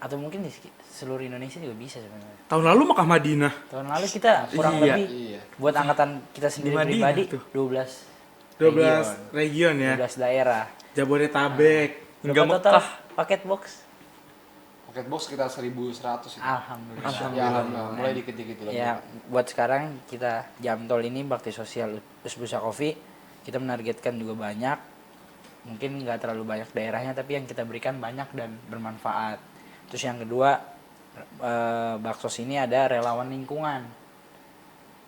atau mungkin di seluruh Indonesia juga bisa sebenarnya. Tahun lalu Makkah Madinah. Tahun lalu kita kurang Iya. lebih Iya. buat angkatan kita sendiri Di Madinah pribadi tuh. 12 12 region ya. 12 daerah. Jabodetabek. Hingga Berapa total Mekah. paket box? Paket box sekitar 1.100 itu. Alhamdulillah. Ya alhamdulillah, mulai dikit-dikit lagi. Ya, buat sekarang kita Jamtol ini bakti sosial Usbusa Coffee kita menargetkan juga banyak. Mungkin nggak terlalu banyak daerahnya tapi yang kita berikan banyak dan bermanfaat. Terus yang kedua baksos ini ada relawan lingkungan.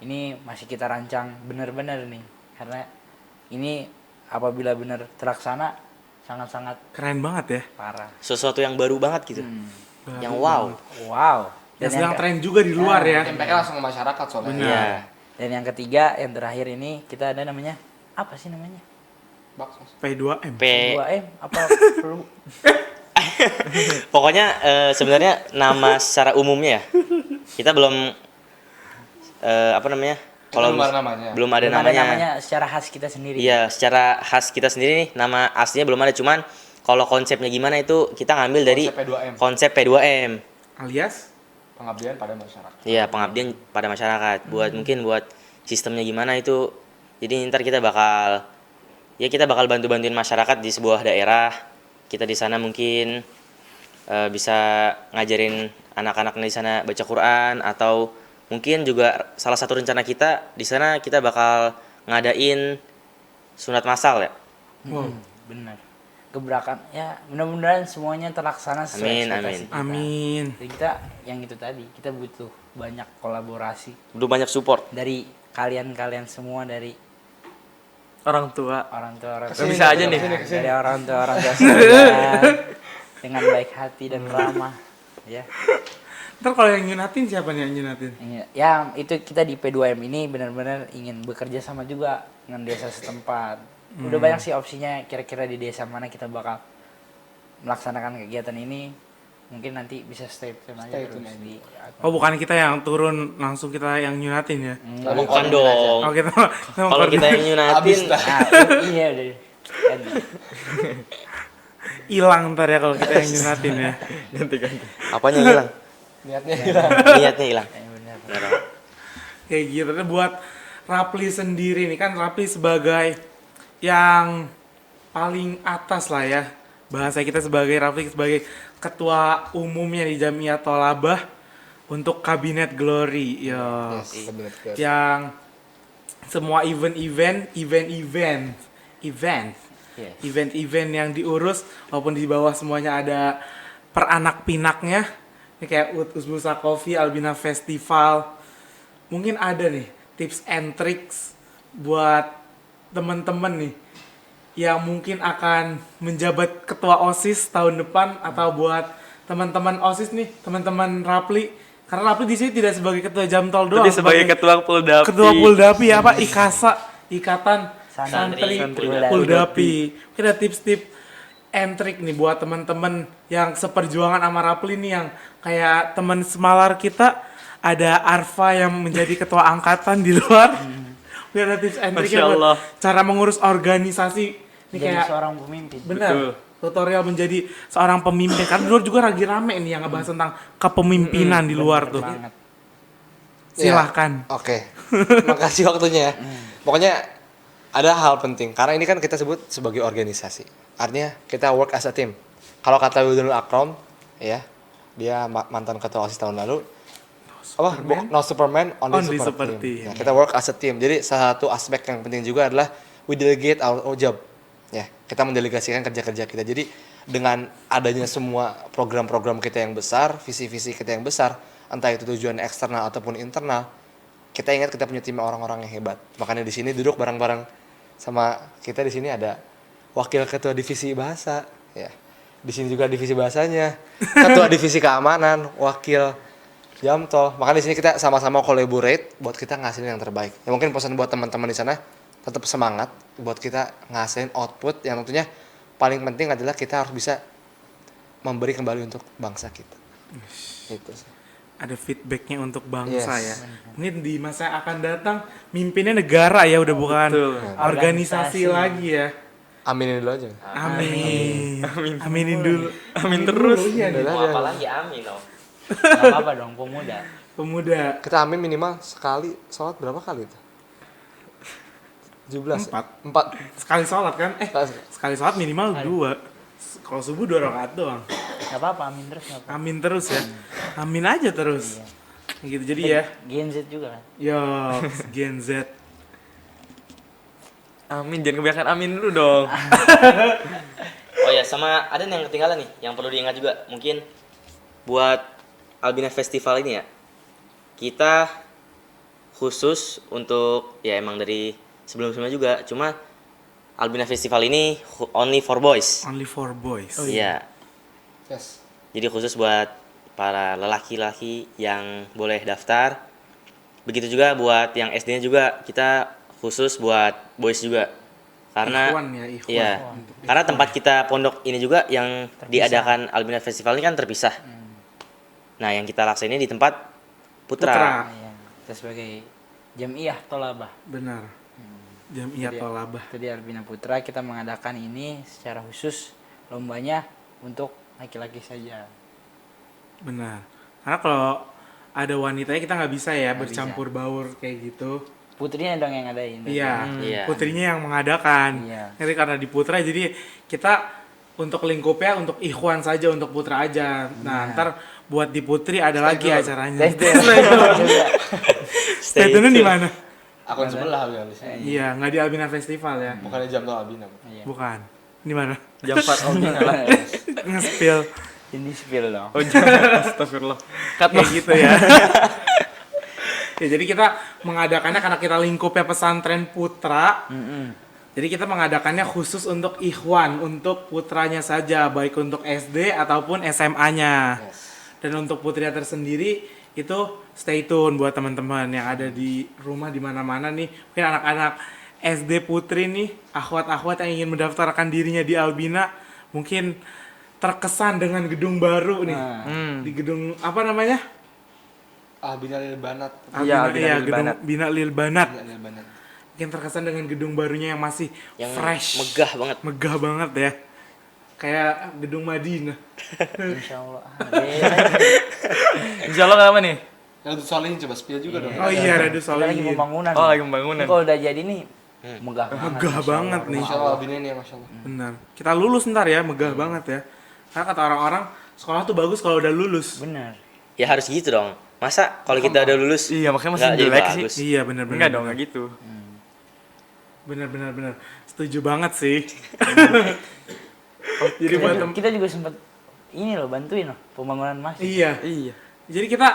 Ini masih kita rancang benar-benar nih karena ini apabila benar terlaksana sangat-sangat Keren banget ya. parah. Sesuatu yang baru banget gitu. Yang wow. Wow. Yang sedang tren juga di luar ya. Impactnya langsung ke masyarakat soalnya. Benar. Iya. Dan yang ketiga, yang terakhir ini kita ada namanya apa sih namanya? Bakso. P2M. 2M apa perlu? Pokoknya sebenarnya nama secara umumnya ya. Kita belum apa namanya? Kalau Belum ada namanya. belum ada Belum namanya. secara khas kita sendiri. Iya, secara khas kita sendiri nih nama aslinya belum ada, cuman kalau konsepnya gimana itu kita ngambil dari Konsep P2M. konsep P2M. Alias Pengabdian pada masyarakat. Iya, pengabdian pada masyarakat. Buat mungkin buat sistemnya gimana itu. Jadi ntar kita bakal bantu-bantuin masyarakat di sebuah daerah. Kita di sana mungkin bisa ngajarin anak-anak di sana baca Quran, atau mungkin juga salah satu rencana kita di sana kita bakal ngadain sunat massal ya. Benar. Gebrakan ya mudah-mudahan semuanya terlaksana sesuai Amin, ekspektasi kita. amin. Jadi kita yang itu tadi kita butuh banyak kolaborasi Udah banyak support. dari kalian semua dari Orang tua. orang tua Nggak bisa aja nih. dari orang tua sekalian dengan baik hati dan ramah ya. Ntar kalau yang nyunatin siapa nih yang nyunatin? Ya itu kita di P2M ini benar-benar ingin bekerja sama juga dengan desa setempat. Udah banyak sih opsinya, kira-kira di desa mana kita bakal melaksanakan kegiatan ini. Mungkin nanti bisa stay tune aja Stay terus tune aja. di Oh bukan kita yang turun, langsung kita yang nyunatin ya? Bukan dong. Oh kita Kalau kita yang nyunatin Habis dah. Nah, iya udah. Kan. hilang ntar ya kalau kita yang nyunatin ya. Ganti-ganti. apanya hilang? Niatnya hilang. Niatnya hilang. Benar. Benar. Kayak gitu. Tapi buat Rapli sendiri nih kan Rapli sebagai yang paling atas lah ya. Bahasa kita sebagai Rapli sebagai ketua umumnya di Jamiah Tolabah untuk Kabinet Glory. Ya. Yang semua event-event Yes. event-event yang diurus walaupun di bawah semuanya ada peranak pinaknya ini kayak Usbusa Coffee, Albina Festival. Mungkin ada nih tips and tricks buat temen-temen nih yang mungkin akan menjabat ketua OSIS tahun depan, atau buat teman-teman OSIS nih, teman-teman Rapli. Karena Rapli di sini tidak sebagai ketua Jamtol doang, Tapi sebagai ketua Puldapi. ketua Puldapi ya Pak, IKASA, Ikatan Santri Santri Puldapi. Puldapi. Mungkin ada tips-tips and trick nih buat teman-teman yang seperjuangan sama Rapli nih, yang kayak teman semalar kita ada Arfa yang menjadi ketua angkatan di luar. Mungkin ada tips and trick Masya Allah. cara mengurus organisasi. Ini Jadi kayak seorang pemimpin. benar. Betul. Tutorial menjadi seorang pemimpin. Karena di luar juga lagi rame nih yang ngebahas tentang kepemimpinan di luar tuh. Banget. Silahkan. Oke. Makasih waktunya ya. Pokoknya ada hal penting karena ini kan kita sebut sebagai organisasi. Artinya kita work as a team. Kalau kata Wildanul Akrom ya, dia mantan ketua OSIS tahun lalu. No Superman, only super super team. team. Ya, kita work as a team. Jadi salah satu aspek yang penting juga adalah we delegate our job. Ya, kita mendelegasikan kerja-kerja kita. Jadi dengan adanya semua program-program kita yang besar, visi-visi kita yang besar, entah itu tujuan eksternal ataupun internal, kita ingat kita punya tim orang-orang yang hebat. Makanya di sini duduk bareng-bareng sama kita. Di sini ada wakil ketua divisi bahasa, ya. Di sini juga divisi bahasanya, ketua divisi keamanan, wakil Jamtol. Makanya di sini kita sama-sama collaborate buat kita ngasilin yang terbaik. Ya mungkin pesan buat teman-teman di sana, tetap semangat buat kita ngasilin output yang tentunya paling penting adalah kita harus bisa memberi kembali untuk bangsa kita. Itu sih. Ada feedbacknya untuk bangsa Yes. ya. Ini di masa yang akan datang mimpinnya negara ya, udah bukan Betul. organisasi lagi ya. Aminin dulu aja. Amin. Aminin dulu. Amin terus. Iya nih. Mau apa lagi amin dong. Gak apa-apa dong, pemuda. Pemuda. Kita amin minimal sekali sholat berapa kali itu? 17 Empat. ya? 4. Sekali sholat kan? Sekali. Sekali sholat minimal 2. Kalau subuh 2 rakaat doang. Gak apa-apa, amin terus gak apa-apa. Amin terus ya. Amin aja terus. Gitu jadi ya. Gen Z juga kan. Yo, Gen Z. Amin, jangan kebanyakan amin dulu dong. Oh ya, sama ada yang ketinggalan nih, yang perlu diingat juga. Mungkin buat Albina Festival ini ya, kita khusus untuk, ya emang dari sebelum-sebelumnya juga, cuma Albina Festival ini only for boys. Only for boys. Iya. Yes. Jadi khusus buat para lelaki-laki yang boleh daftar. Begitu juga buat yang SD-nya juga kita khusus buat boys juga. Karena Ikhwan ya, ikhwan. iya. Karena tempat kita pondok ini juga yang diadakan Albina Festival ini kan terpisah. Nah, yang kita laksanain di tempat Putra. Putra. Iya. Kita sebagai Jamiah Tolabah. Benar. Jamiah Tolabah. Itu di Albina Putra kita mengadakan ini secara khusus, lombanya untuk laki-laki saja. Benar. Karena kalau ada wanitanya kita nggak bisa ya Nggak bercampur baur kayak gitu. Putrinya dong yang ngadain. Iya. Iya. Putrinya yang mengadakan. Iya. Jadi karena di Putra jadi kita untuk lingkupnya untuk ikhwan saja, untuk Putra aja. Nah, ntar buat di Putri ada lagi acaranya. Stay tune di mana? Akun sebelah habis. Iya, nggak di Albina Festival ya. Bukannya Jamtol Albina. Bukan. Di mana? Jam 4 Albina lah. Nge-spill. Ini spill dong. Oh, jangan. Astagfirullah. Cut Kayak gitu ya. Ya, jadi kita mengadakannya karena kita lingkupnya pesantren Putra. Jadi kita mengadakannya khusus untuk ikhwan, untuk putranya saja, baik untuk SD ataupun SMA-nya. Dan untuk putrinya tersendiri itu stay tune buat teman-teman yang ada di rumah di mana-mana nih. Mungkin anak-anak SD putri nih, akhwat-akhwat yang ingin mendaftarkan dirinya di Albina, mungkin terkesan dengan gedung baru nih. Di gedung apa namanya? Albina Lil Banat. Iya, Albina, Albina Lil gedung Banat. Bina Lil Banat. Albina Lil Banat. Mungkin terkesan dengan gedung barunya yang masih Yang fresh, megah banget. megah banget ya, kayak gedung Madinah. Insya Allah. Insya Allah apa nih? Radu Solihin coba spill juga dong. Oh iya, Radu Kita lagi Solihin. pembangunan. Oh, lagi pembangunan. Ini kalau udah jadi nih, megah banget. Megah Insya banget Allah. nih. Masya Allah Albina ini ya Masya Allah. Benar. Kita lulus ntar ya, megah banget ya. Karena kata orang-orang sekolah tuh bagus kalau udah lulus. Bener. Ya harus gitu dong. Masa kalau kita udah lulus Iya, makanya masih nggak jadi jelek sih. bagus? Iya benar-benar. Enggak dong, enggak gitu. Benar-benar. Setuju banget sih. Jadi buat Kita juga sempat ini loh bantuin loh pembangunan masjid. iya. Iya. Jadi kita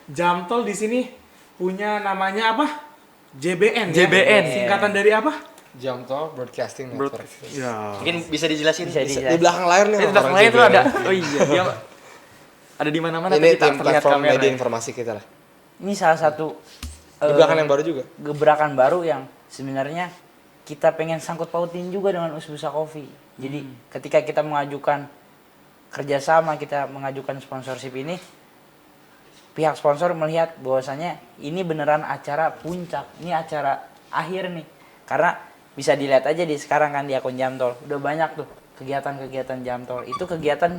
Jamtol di sini punya namanya apa? JBN. JBN. Ya? Singkatan dari apa? Jamtol Broadcasting Network. Ya. Mungkin bisa dijelasin? Bisa Di belakang layar nih. Itu belakang layar tuh ada. Oh iya, dia ada di mana-mana Ini kita tim terlihat platform kamera. media informasi kita lah. Ini salah satu Gebrakan yang baru juga. gebrakan baru yang sebenarnya kita pengen sangkut pautin juga dengan Usbusa Coffee. Jadi ketika kita mengajukan kerjasama, kita mengajukan sponsorship ini, pihak sponsor melihat bahwasanya ini beneran acara puncak, ini acara akhir nih. Karena bisa dilihat aja di sekarang kan di akun Jamtol, udah banyak tuh kegiatan-kegiatan Jamtol. Itu kegiatan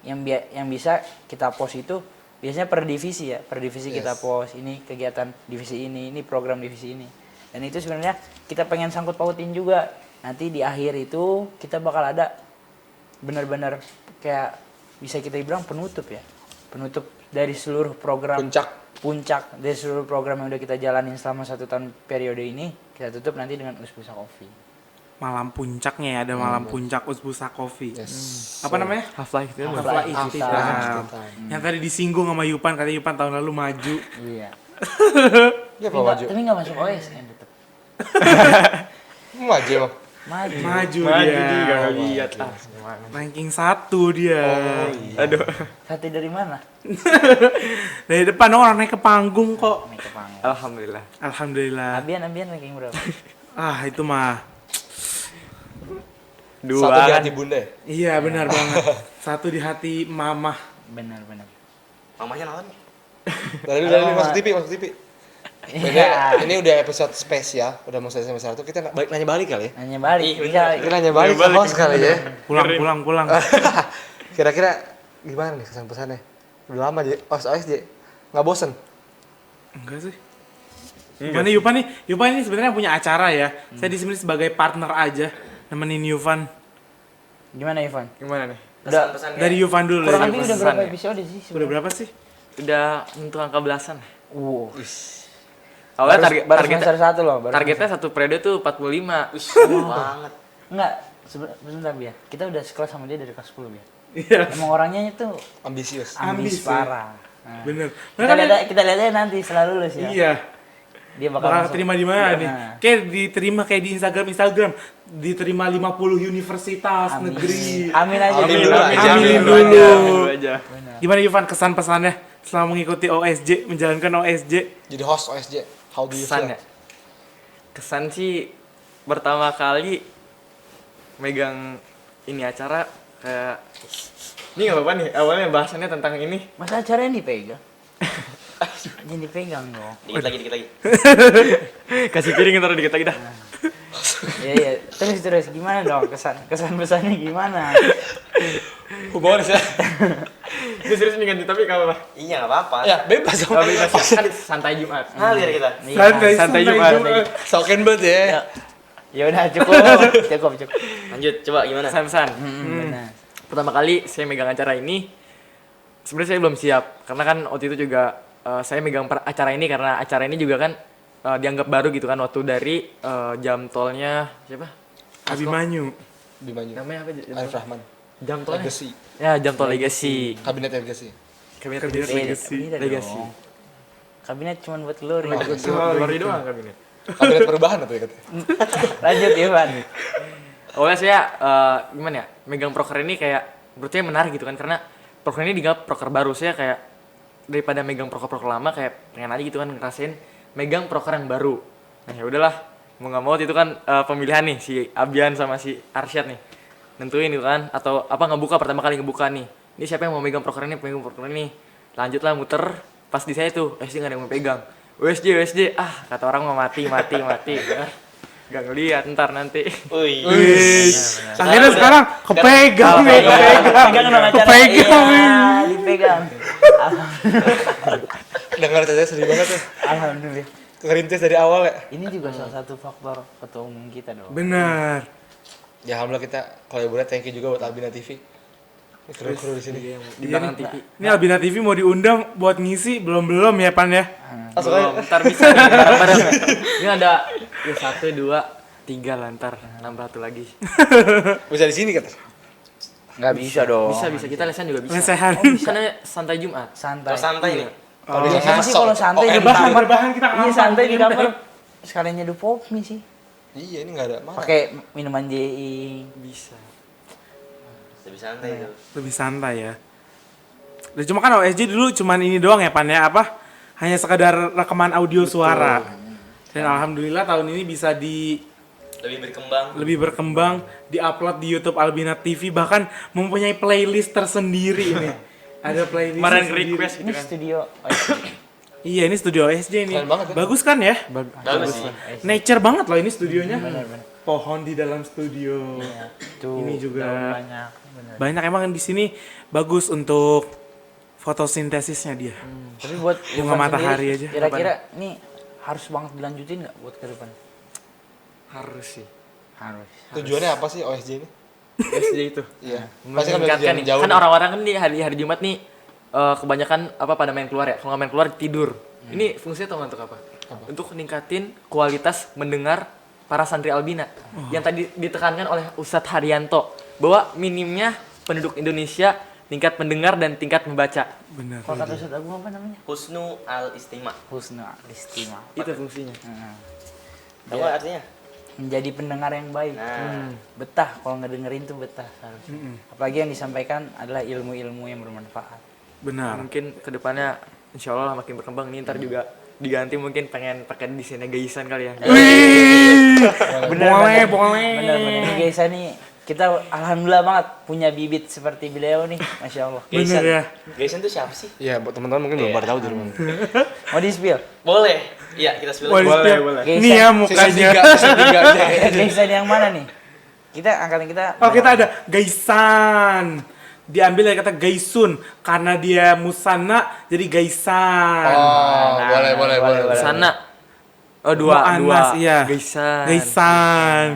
yang bisa kita post itu biasanya per divisi ya, per divisi kita post ini kegiatan divisi ini program divisi ini. Dan itu sebenarnya kita pengen sangkut pautin juga. Nanti di akhir itu kita bakal ada benar-benar kayak bisa kita bilang penutup ya. Penutup dari seluruh program puncak dari seluruh program yang udah kita jalanin selama 1 tahun periode ini, kita tutup nanti dengan Usbusa Coffee. Malam puncaknya ya, ada malam puncak Usbusa Coffee. Apa So, namanya? Half-Life itu Half-Life Iftitah. Yang tadi disinggung sama Yupan, katanya Yupan tahun lalu maju. Iya. Dia Tapi apa maju? nggak masuk OSN tetap. Maju emang. Maju. Maju Maju dia. juga nggak lihat ah. Ranking 1 dia. Aduh. Satu dari mana? Dari depan orang naik ke panggung kok. Naik ke panggung. Alhamdulillah. Alhamdulillah. Abian ranking berapa? Ah, itu mah. Dua Satu di kan. hati bunda ya? Iya, benar banget. Satu di hati mamah. Benar. Mamanya nonton. Dari masuk TV. Iya. Ini udah episode spesial, udah mau selesai masalah itu kita nanya balik kali ya. Nanya balik. Bisa. Kita nanya balik ke host kali ya. Pulang. Kira-kira gimana nih kesan pesannya? Udah lama aja, OSJ. Nggak bosen? Enggak sih. Gimana Yupan nih? Yupan ini sebenarnya punya acara ya. Saya di sini sebagai partner aja nemenin Yuvan. Gimana Ivan? Gimana nih? Udah Dari Yuvan dulu. kurang dari lebih Yuvan. udah berapa pesan ya? episode sih? Udah berapa sih? Udah untuk angka belasan. Wow. Awalnya Baru targetnya semester 1 loh. targetnya satu periode tuh 45. Banget. Enggak, sebentar Bian. Kita udah sekelas sama dia dari kelas 10 Bian. Iya. Emang orangnya itu Ambisius. ambis Ambis, ya. parah. Nah, Bener. kita lihat aja nanti setelah lulus ya. Iya. Dia bakal Bakal masuk. terima di mana Iya. nih? Kayak diterima kayak di Instagram. Diterima 50 universitas Amin. negeri. Amin aja. Amin dulu. dulu aja. Amin Dulu dulu. aja. Gimana Yuvan kesan pesannya selama mengikuti OSJ, menjalankan OSJ? Jadi host OSJ. How do you Kesan feel? ya? Kesan sih pertama kali megang ini acara kayak ini nggak apa-apa nih awalnya bahasannya tentang ini. Masa acaranya dipegang? Jangan dipegang dong. Dikit lagi. Kasih piring ntar dikit lagi dah. Iya. Terus gimana dong kesan pesannya gimana? Humoris ya? Ini serius nih ganti tapi nggak apa-apa. Iya nggak apa-apa. Ya bebas dong. Tapi kan santai Jumat. Ngalir kita. Iya. Santai Jumat. Soken banget ya. Ya udah cukup. Lanjut, coba gimana? Pesan-pesan. Benar. Pertama kali saya megang acara ini sebenarnya saya belum siap karena kan waktu itu juga saya megang acara ini karena acara ini juga kan dianggap baru gitu kan waktu dari jam tolnya siapa? Abimanyu. Bimanyu. Namanya apa? Arif Rahman. Jam tolnya? Legacy. Ya, jam tol Legacy. Kabinet Legacy. Kabinet Kabinet Legacy. Legacy. Legacy. Kabinet cuma buat glory. Glory doang kabinet. Kabinet perubahan apa ya katanya? Lanjut Ivan. Awalnya saya gimana ya? Megang proker ini kayak menurut saya menarik gitu kan karena proker ini dianggap proker baru. Saya kayak daripada megang proker-proker lama kayak pengen aja gitu kan ngerasain megang proker yang baru. Nah, ya udahlah. Mau nggak mau itu kan pemilihan nih si Abian sama si Arsyad nih. Nentuin gitu kan atau apa pertama kali ngebuka nih. Ini siapa yang mau megang proker ini, Lanjutlah muter pas di saya tuh, sih nggak ada yang mau pegang. USJ, kata orang mau mati. Gak ngeliat ntar nanti. Wih. Akhirnya sekarang kepegang nih. Pegang dong acara. Kepegang. Iya, dipegang. Dengar saja sedih banget ya. Alhamdulillah. Ngerintis dari awal ya. Ini juga salah satu faktor ketua umum kita dong. Benar. Ya alhamdulillah kita kalau boleh thank you juga buat Albina TV. Kru-kru di sini. Di belakang TV. Ini Albina TV mau diundang buat ngisi belum ya Pan ya? Belum, ntar bisa nih bareng-bareng. Ini ada 1, 2, 3 lah ntar nambah satu lagi. Bisa di sini kata. Nggak bisa dong. Bisa kita lesan juga bisa. Lesehan. Karena santai Jumat. Santai. Terus santai nih. Kalau Biasanya sih kalau santai di Rebahan kamar. kita Iya santai di kamar. Sekalian nyeduh pop mie sih. Iya ini nggak ada mana. Pakai minuman JI. Bisa. Lebih santai itu. Lebih santai ya. Dan cuma kan OSJ dulu cuman ini doang ya Pan ya, apa? Hanya sekadar rekaman audio suara. Dan alhamdulillah tahun ini bisa lebih berkembang, diupload di YouTube Albina TV, bahkan mempunyai playlist tersendiri ini. Ada playlist Kemarin sendiri. request Ini gitu kan. studio Iya, ini studio OSJ ini. Keren banget ya. Bagus kan ya? Bagus sih. Nature banget loh ini studionya. Pohon di dalam studio. tuh Ini juga daun banyak. Bener. banyak emang di sini bagus untuk fotosintesisnya dia. Tapi buat Bunga Irfan matahari sendiri, aja. kira-kira ini harus banget dilanjutin nggak buat ke depan? Harus sih. Harus. Tujuannya apa sih OSJ ini? SD itu. Iya. Pasti kan Meningkatkan jalan nih. jauh. Kan orang-orang kan di hari Jumat nih kebanyakan apa pada main keluar ya. Kalau nggak main keluar tidur. Ini fungsinya tau nggak untuk apa? Untuk ningkatin kualitas mendengar para santri Albina. Yang tadi ditekankan oleh Ustadz Haryanto bahwa minimnya penduduk Indonesia tingkat mendengar dan tingkat membaca. Benar. Kalau kata Ustadz Agung apa namanya? Husnu al-istima. Husnul istimah. Itu fungsinya. Apa artinya? Menjadi pendengar yang baik. Betah kalau ngedengerin tuh betah harusnya. Apalagi yang disampaikan adalah ilmu-ilmu yang bermanfaat. Benar. Mungkin kedepannya insya Allah makin berkembang nih, ntar juga diganti mungkin pengen pakai desainnya gaisan kali ya. Boleh. Bener. Ini guys nih kita alhamdulillah banget punya bibit seperti beliau nih, masya Allah. Bener ya. Gaysan tuh siapa sih? Iya, buat teman-teman mungkin belum pada tahu di rumah. Mau di spill? Boleh. Iya, kita spill. Boleh. Gaysan. Ini ya mukanya. Season 3 aja. Gaysan yang mana nih? Kita angkatan kita. Oh, kita ada Gaisan. Diambil dari kata Gaisun karena dia musanna jadi Gaisan. Oh, boleh. Sana. Oh dua, Mu'annas, dua. iya. Gaisan. Gaisan.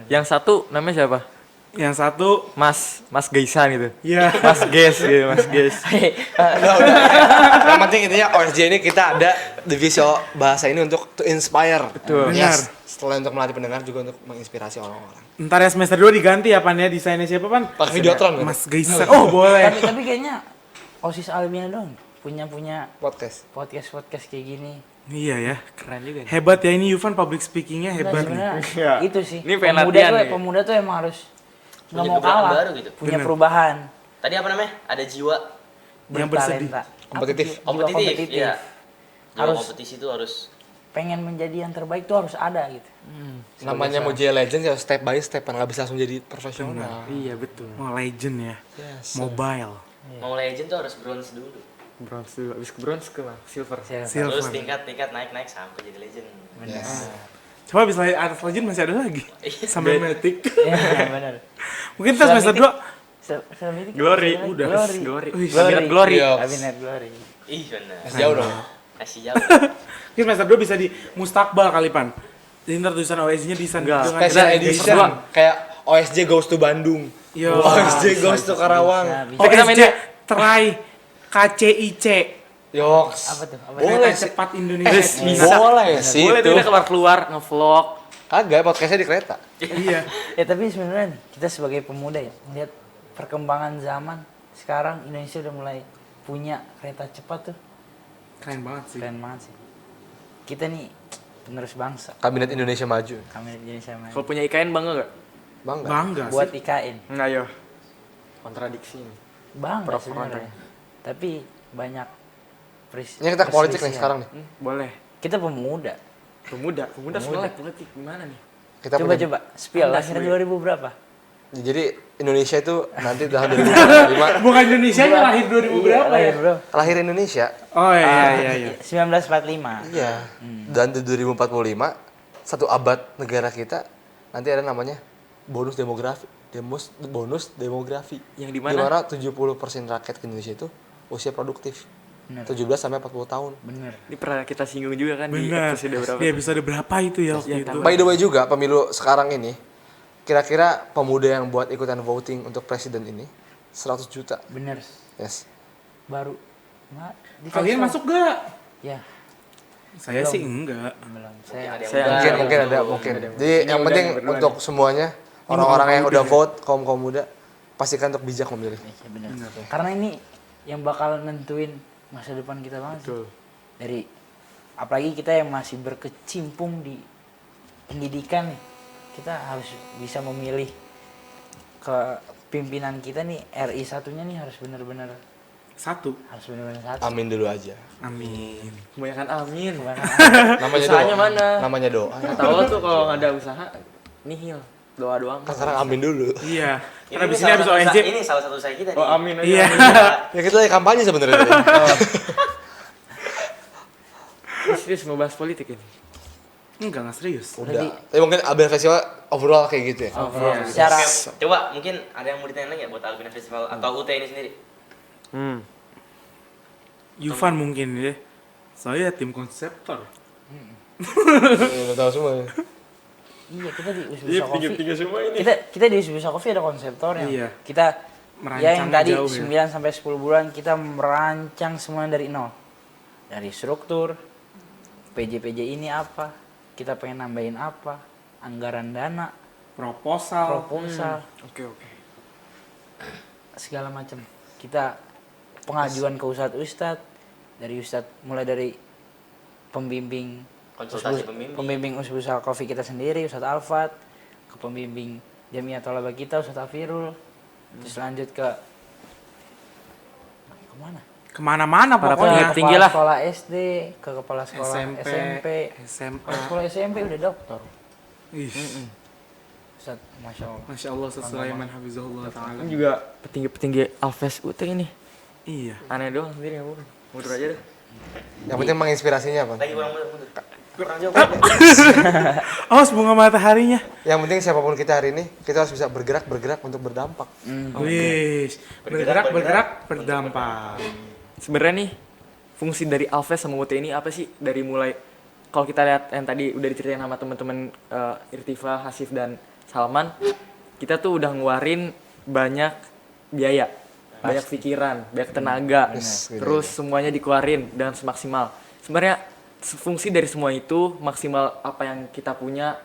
Yang satu namanya siapa? Yang satu Mas Gaisan gitu. ya Mas Ges gitu, Mas Ges. Udah. Yang penting intinya OSJ ini kita ada divisi bahasa ini untuk to inspire. Betul. Yes. Setelah untuk melatih pendengar juga untuk menginspirasi orang-orang. ntar ya semester 2 diganti ya Pan ya, desainnya siapa Pan? Pakai Videotron gitu. Mas Gaisan. Oh, boleh. tapi kayaknya OSIS Albina dong punya Podcast. podcast kayak gini. Iya ya. Keren juga nih. Hebat ya ini Yufan public speakingnya Nah, hebat nih. sebenarnya itu sih. Ini pengen pemuda latihan tuh, nih. pemuda tuh emang harus nggak Punya mau gebrakan kalah. baru gitu. Punya Bener. perubahan. Tadi apa namanya? Ada jiwa Yang bersedih. bertalenta. Kompetitif. Apa sih? Jiwa kompetitif. kompetitif. Iya. Jiwa Harus- kompetisi itu harus Pengen menjadi yang terbaik tuh harus ada gitu. Namanya mau jadi legend ya step by step, kan nggak bisa langsung jadi profesional. Iya betul. Oh, legend ya. Yes. Mobile. mau legend tuh harus bronze dulu. Bronze dulu, habis ke bronze ke silver. Terus Silver. tingkat naik sampai jadi legend. Yes. Coba bisa atas legend masih ada lagi. Sampai Matic. Iya, benar. Mungkin kita semester 2 Glory, udah. Glory. Wih, Kabinet Glory. Iya. Kabinet Glory. Ih benar. Jauh dong. Masih jauh. Mungkin semester 2 bisa di Mustakbal kali Pan. Jadi ntar tulisan OSJ-nya di sana Enggak. dengan Special Gaisan. edition kayak OSJ goes to Bandung. Yo. OSJ goes to Karawang. Bisa. Kita OSJ mainnya- try KCIC. Yoks. Apa tuh? Apa Boleh Kereta sih. cepat Indonesia. Bisa. Boleh sih Boleh tuh itu. kita keluar ngevlog. Kagak, podcastnya di kereta. Iya. Ya tapi sebenarnya nih, kita sebagai pemuda ya melihat perkembangan zaman sekarang Indonesia udah mulai punya kereta cepat tuh, Keren banget sih. keren banget sih. Kita nih penerus bangsa, Kabinet Indonesia Maju. kami Indonesia maju. Kalau punya IKN bangga gak? Bangga. Bangga Buat sih. IKN, Enggak yo. Kontradiksi ini. bangga Prof. sebenarnya. Tapi banyak Ini kita ke politik nih perselisihan. sekarang nih. Boleh. Kita pemuda. Pemuda sebenarnya politik gimana nih? Kita Coba punya- coba spill Anda lahir sebagai- 2000 berapa? Jadi Indonesia itu nanti tahun 2045 Bukan Indonesia nya lahir 2000 berapa lahir, ya? bro? lahir Indonesia. Oh iya. 1945. Iya. Dan di 2045 satu abad negara kita nanti ada namanya bonus demografi. Bonus demografi. Yang di Di mana? mana 70% rakyat Indonesia itu usia produktif. Bener. 17 sampai 40 tahun. Bener. Ini pernah kita singgung juga kan di Benar. episode berapa? Di episode berapa itu ya waktu Iya, itu? tahu. By the way juga pemilu sekarang ini kira-kira pemuda yang buat ikutan voting untuk presiden ini 100 juta. Bener. Yes. Baru. Kalian masuk gak? Ya, Saya sih enggak. belum. Saya Mungkin ada mungkin. Jadi yang penting untuk semuanya orang-orang yang udah vote kaum muda pastikan untuk bijak memilih. Iya, bener. Karena ini yang bakal nentuin masa depan kita banget. sih. Dari apalagi kita yang masih berkecimpung di pendidikan nih, kita harus bisa memilih ke pimpinan kita nih, RI satunya nih harus benar-benar Satu. Harus benar-benar satu. Amin dulu aja. Amin. Kebanyakan amin. Namanya Usahanya doa. mana? Namanya doa. Nggak tahu tuh kalau nggak ada usaha nihil. Doa doang. Kan sekarang amin dulu. Iya. Karena Ini abis ini salah habis satu ONJ. ini salah satu usaha kita nih. Oh amin aja. Iya. Ya kita lagi kampanye sebenarnya. Ini serius mau bahas politik ini. Enggak serius. Udah. Tapi mungkin Albina Festival overall kayak gitu ya. Iya. Secara Oke, coba mungkin ada yang mau ditanya lagi ya buat Albina Festival atau UT ini sendiri? Yufan mungkin ya. Saya tim konseptor. Udah tahu semua. Ya. iya kita di Usbusa Coffee. semua ini. Kita di Usbusa Coffee ada konseptornya. Iya. Kita ya yang Merancangnya tadi jauh ya. 9 sampai 10 bulan kita merancang semua dari nol. Dari struktur PJ ini apa? Kita pengen nambahin apa? Anggaran dana, Proposal. proposal, Oke. segala macam. Kita pengajuan ke ustadz dari ustadz mulai dari pembimbing Konsultasi pembimbing. Usbusa Coffee kita sendiri, Ustadz Alfat, ke pembimbing Jamiah Thalaba kita, Ustadz Afirul, terus lanjut ke kemana? Kemana-mana Para pokoknya. pendidik tinggi lah. Kepala SD, ke kepala sekolah SMP, SMP. SMA. Kepala sekolah SMP udah dokter. Ih, Ustadz, Masya Allah. Masya Allah Sulaiman Hafizahullah Ta'ala. Ini juga petinggi-petinggi Alves UT ini. Iya. Aneh doang sendiri nggak bukan. Mundur aja deh. Yang penting menginspirasinya apa? Lagi kurang mundur. Kurang jauh. Oh, bunga mataharinya. Yang penting siapapun kita hari ini, kita harus bisa bergerak untuk berdampak. Wih, bergerak, berdampak. Sebenarnya nih fungsi dari Alves sama UT ini apa sih? Dari mulai kalau kita lihat yang tadi udah diceritain sama teman-teman Irtifa, Hasif dan Salman, kita tuh udah ngeluarin banyak biaya, banyak pikiran, banyak tenaga, terus semuanya dikeluarin dengan semaksimal. Sebenarnya fungsi dari semua itu maksimal apa yang kita punya,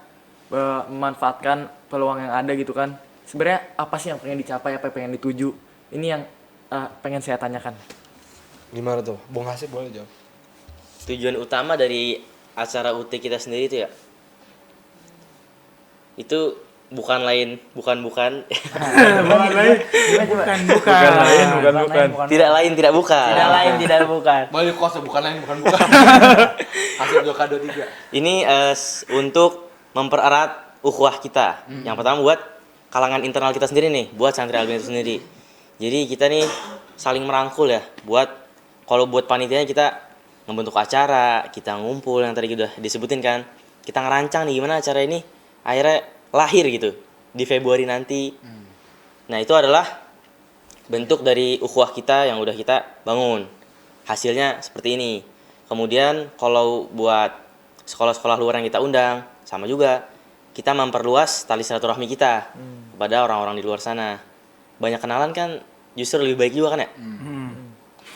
memanfaatkan peluang yang ada gitu kan. Sebenarnya apa sih yang pengen dicapai, apa yang pengen dituju? Ini yang pengen saya tanyakan. Gimana tuh? Bung Hasib boleh jawab. Tujuan utama dari acara UT kita sendiri itu ya, itu bukan lain, bukan Bukan. tidak lain, tidak bukan. Tidak lain, tidak bukan. Boleh kos bukan lain, bukan. Hasil 2K23. Ini untuk mempererat ukhuwah kita. Yang pertama buat kalangan internal kita sendiri nih, buat santri Albina itu sendiri. Jadi kita nih saling merangkul ya, kalau buat panitianya kita membentuk acara, kita ngumpul yang tadi udah disebutin kan. Kita ngerancang nih gimana acara ini akhirnya lahir gitu di Februari nanti. Nah, itu adalah bentuk dari ukhuwah kita yang udah kita bangun. Hasilnya seperti ini. Kemudian kalau buat sekolah-sekolah luar yang kita undang, sama juga kita memperluas tali silaturahmi kita kepada orang-orang di luar sana. Banyak kenalan kan justru lebih baik juga kan ya?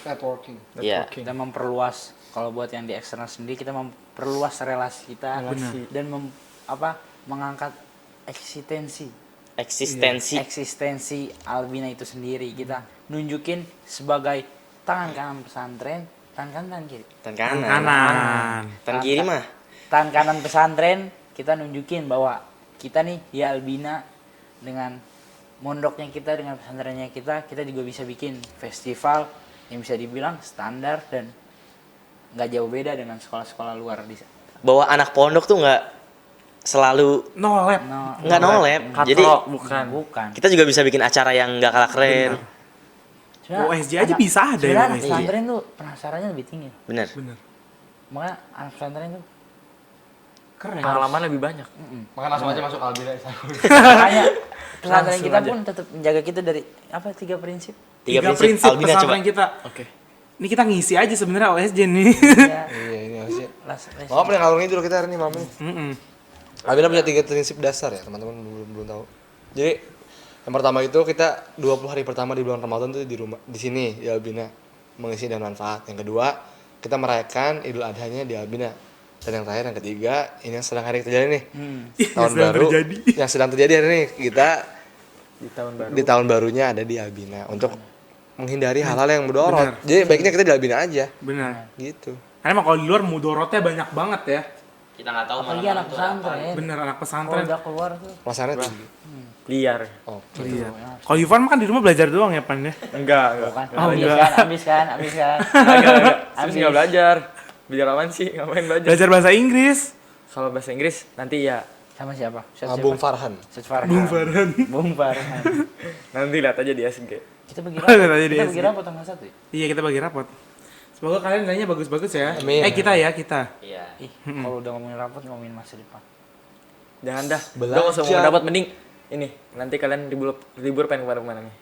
Networking. Iya. Kita memperluas, kalau buat yang di eksternal sendiri kita memperluas relasi kita dan mengangkat eksistensi Albina itu sendiri. Kita nunjukin sebagai tangan kanan pesantren, tangan kiri. Tangan kiri mah. Tangan kanan pesantren, kita nunjukin bahwa kita nih ya Albina dengan mondoknya kita, dengan pesantrennya kita juga bisa bikin festival yang bisa dibilang standar dan nggak jauh beda dengan sekolah-sekolah luar di sana. Bahwa anak pondok tuh nggak selalu No lab. nggak no lab. Jadi Bukan. kita juga bisa bikin acara yang nggak kalah keren. OSJ aja bisa ada ya, Sebenarnya anak OSJ. pesantren tuh penasarannya lebih tinggi. Bener. Makanya anak pesantren tuh Keren. Pengalaman lebih banyak. Maka langsung aja masuk Albina. makanya pesantren Langsung kita aja. pun tetap menjaga kita dari 3 prinsip. Tiga prinsip Albina coba. pesantren kita. Oke. Ini kita ngisi aja sebenarnya OSJ nih. Ya, Iya, ini harusnya. les. Maaf nih ngalur ngidul kita hari ini malam ini. Mm-mm. Albina punya 3 prinsip dasar ya, teman-teman belum tahu. Jadi yang pertama itu kita 20 hari pertama di bulan Ramadan tuh di rumah di sini di Albina mengisi dan manfaat. Yang kedua, kita merayakan Idul Adhanya di Albina. Dan yang terakhir yang ketiga, ini yang sedang hari terjadi nih. Tahun sedang baru terjadi. yang sedang terjadi hari ini kita Di tahun baru. di tahun barunya ada di Albina untuk menghindari hal-hal yang mudorot. Jadi baiknya kita di Albina aja. Benar. Gitu. Karena emang kalau di luar mudorotnya banyak banget ya. Kita nggak tahu Apalagi anak pesantren. Bener anak Kalau pesantren. udah keluar tuh Rasanya tinggi. liar. Iya. Kalau Ivan mah kan di rumah belajar doang ya Pan ya. Enggak. Bukan. Oh, Habis enggak. kan, habis kan. Enggak. Terus Habis. enggak belajar. Belajar apaan sih? Ngapain belajar? Belajar bahasa Inggris. Kalau bahasa Inggris nanti ya Sama siapa? Bung Farhan. Ustaz Farhan. Bung Farhan. Bung Farhan. nanti lihat aja di SG. Kita bagi Lihat aja rapot. di Kita SG. bagi rapot tanggal 1 ya? Iya kita bagi rapot. Semoga kalian nilainya bagus-bagus ya. Amin. Kita ya kita. Iya. Ih, kalau udah ngomongin rapot ngomongin masa depan. Jangan dah. Belajar. Udah usah mau dapat mending ini. Nanti kalian libur pengen kemana-mana nih.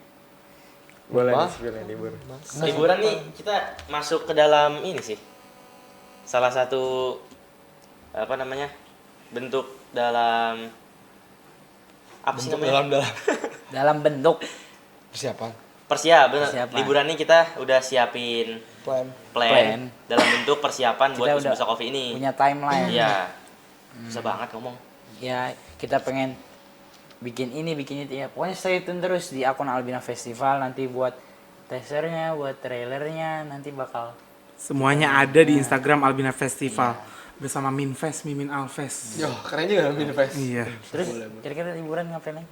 Boleh Apa? nih libur. Liburan nih kita masuk ke dalam ini sih. Salah satu apa namanya? Bentuk dalam apa sih namanya? Dalam Dalam bentuk persiapan. Persiapan. Liburan nih kita udah siapin Plan. plan dalam bentuk persiapan buat Kita udah Usbusa Coffee ini. punya timeline. Iya. Bisa banget ngomong. Ya, kita pengen bikin ini, bikin itu ya. Pokoknya stay tune terus di akun Albina Festival nanti buat teasernya, buat trailernya nanti bakal Semuanya ada di Instagram Albina Festival bersama Minfest, Mimin Alves. Yo, keren juga Minfest. Iya. terus kira-kira liburan ngapain lagi?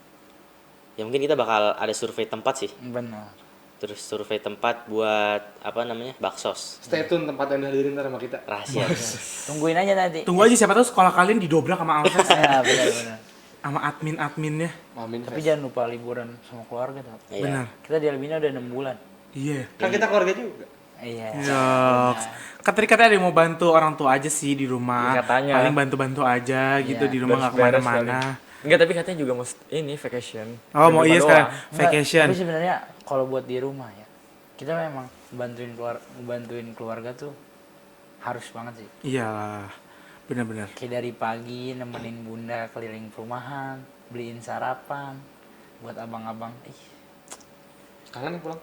Ya mungkin kita bakal ada survei tempat sih. Benar. Terus survei tempat buat apa namanya? Baksos. Stay tune tempat yang dihadirin ntar sama kita. Rahasia. Tungguin aja nanti. Tunggu aja siapa tahu sekolah kalian didobrak sama Alves Ya, benar. sama admin-adminnya. Tapi jangan lupa liburan sama keluarga tuh. Iya. Benar. Kita di Albina udah 6 bulan. Iya. Kan kita keluarga juga. Iya. Jokes. Katanya ada yang mau bantu orang tua aja sih di rumah. Iya, katanya. Paling bantu-bantu aja gitu Iya. di rumah nggak Beres-beres kemana-mana. paling. Enggak, tapi katanya juga mau ini vacation. Oh mau Di iya rumah sekarang doang. Enggak, vacation. Tapi sebenarnya kalau buat di rumah ya, kita memang bantuin keluarga tuh harus banget sih. Iya, benar-benar. Kayak dari pagi nemenin bunda keliling perumahan, beliin sarapan buat abang-abang. Ih, Kangen pulang.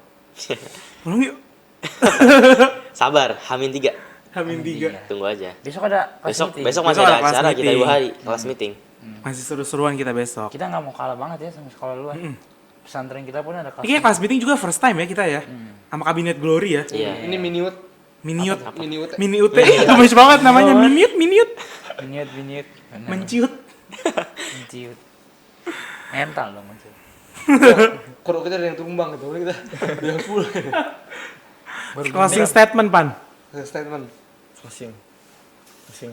Pulang yuk. Sabar, Hamin 3. Hamin 3. Tunggu aja. besok ada kelas meeting. Besok masih Besok ada ada kelas acara kita meeting. 2 hari kelas meeting. Masih seru-seruan kita besok. Kita nggak mau kalah banget ya sama sekolah luar. Pesantren kita pun ada kelas. Ini kayak kelas meeting juga first time ya kita ya. Sama kabinet Glory ya. Iya. Ini Miniut. Miniut. Miniut. Mini UT. Gemes banget namanya. Miniut. Miniut. Bener. Menciut. Menciut. Mental dong menciut. Kalau kita ada yang tumbang gitu, kita udah full. Closing statement, Pan. Statement. Closing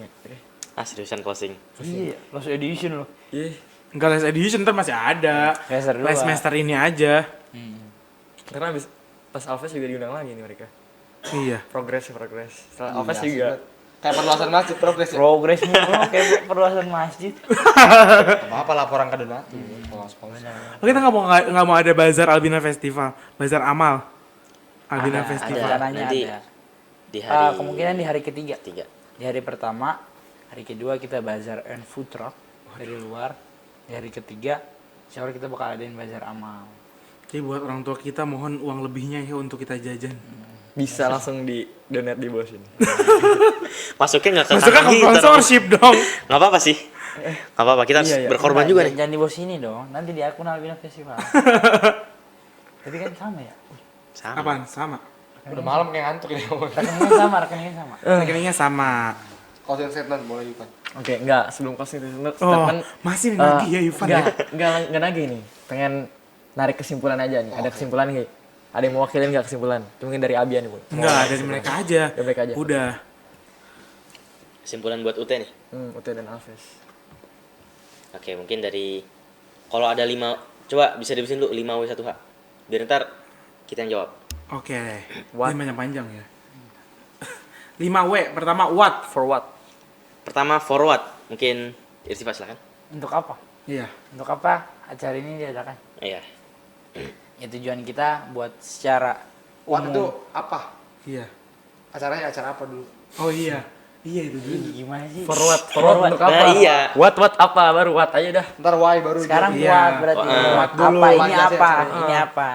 ya. Oke. Ah, seriusan closing. Iya, lost edition loh. Ih, Enggak les edition ntar masih ada. Semester dua. Les semester ini aja. karena habis pas Alves juga diundang lagi nih mereka. Iya. Progres. Setelah Alves juga. Kayak perluasan masjid progres ya. Progres mulu kayak perluasan masjid. Apa laporan ke donatur. Oh, kita nggak mau ada bazar Albina Festival, bazar amal. Albina Ada, Festival. rencananya Nanti ada. di hari Kemungkinan di hari ketiga. 3. Di hari pertama, hari kedua kita bazar and food truck dari luar. Di hari ketiga, insya Allah kita bakal adain bazar amal. Jadi buat orang tua kita mohon uang lebihnya ya untuk kita jajan. Bisa langsung di donate di bawah sini. Masuknya nggak ke Masuknya kantong ke kita. sponsorship dong. Nggak apa-apa sih. Nggak apa-apa, kita harus Iya, iya. berkorban Enggak, juga nih. Jangan di bawah sini dong, nanti di akun Albina Festival. Tapi kan sama ya? Sama. Apaan? Sama. Udah malam kayak ngantuk ini. Rekeningnya sama. Rekeningnya sama. Closing statement boleh Yukan. Oke, enggak sebelum closing Oh, statement. masih nagih ya Yufan ya. Enggak nagih nih. Pengen narik kesimpulan aja nih. Ada kesimpulan nih. Ada yang mewakilin enggak kesimpulan? Itu mungkin dari Abian nih, Bu. Enggak, dari mereka aja. Dari mereka aja. Udah. Kesimpulan buat UT nih. UT dan Alves. Oke, mungkin dari kalau ada 5, coba bisa dibisin dulu 5W1H. Biar ntar kita yang jawab. Oke. What? Ini panjang ya. 5W, pertama what? For what? Pertama forward, mungkin Irtifa silakan. Untuk apa? Iya. Untuk apa acara ini diadakan? Iya. Ya tujuan kita buat secara What itu apa? Iya. Acaranya acara apa dulu? Oh iya. Iya itu dulu. gimana sih? For what untuk apa? Nah, iya. What apa baru what aja dah. Ntar why baru Sekarang Iya. buat berarti Oh, buat dulu. apa? Ini Panjang sih, apa? acara. Ini apa?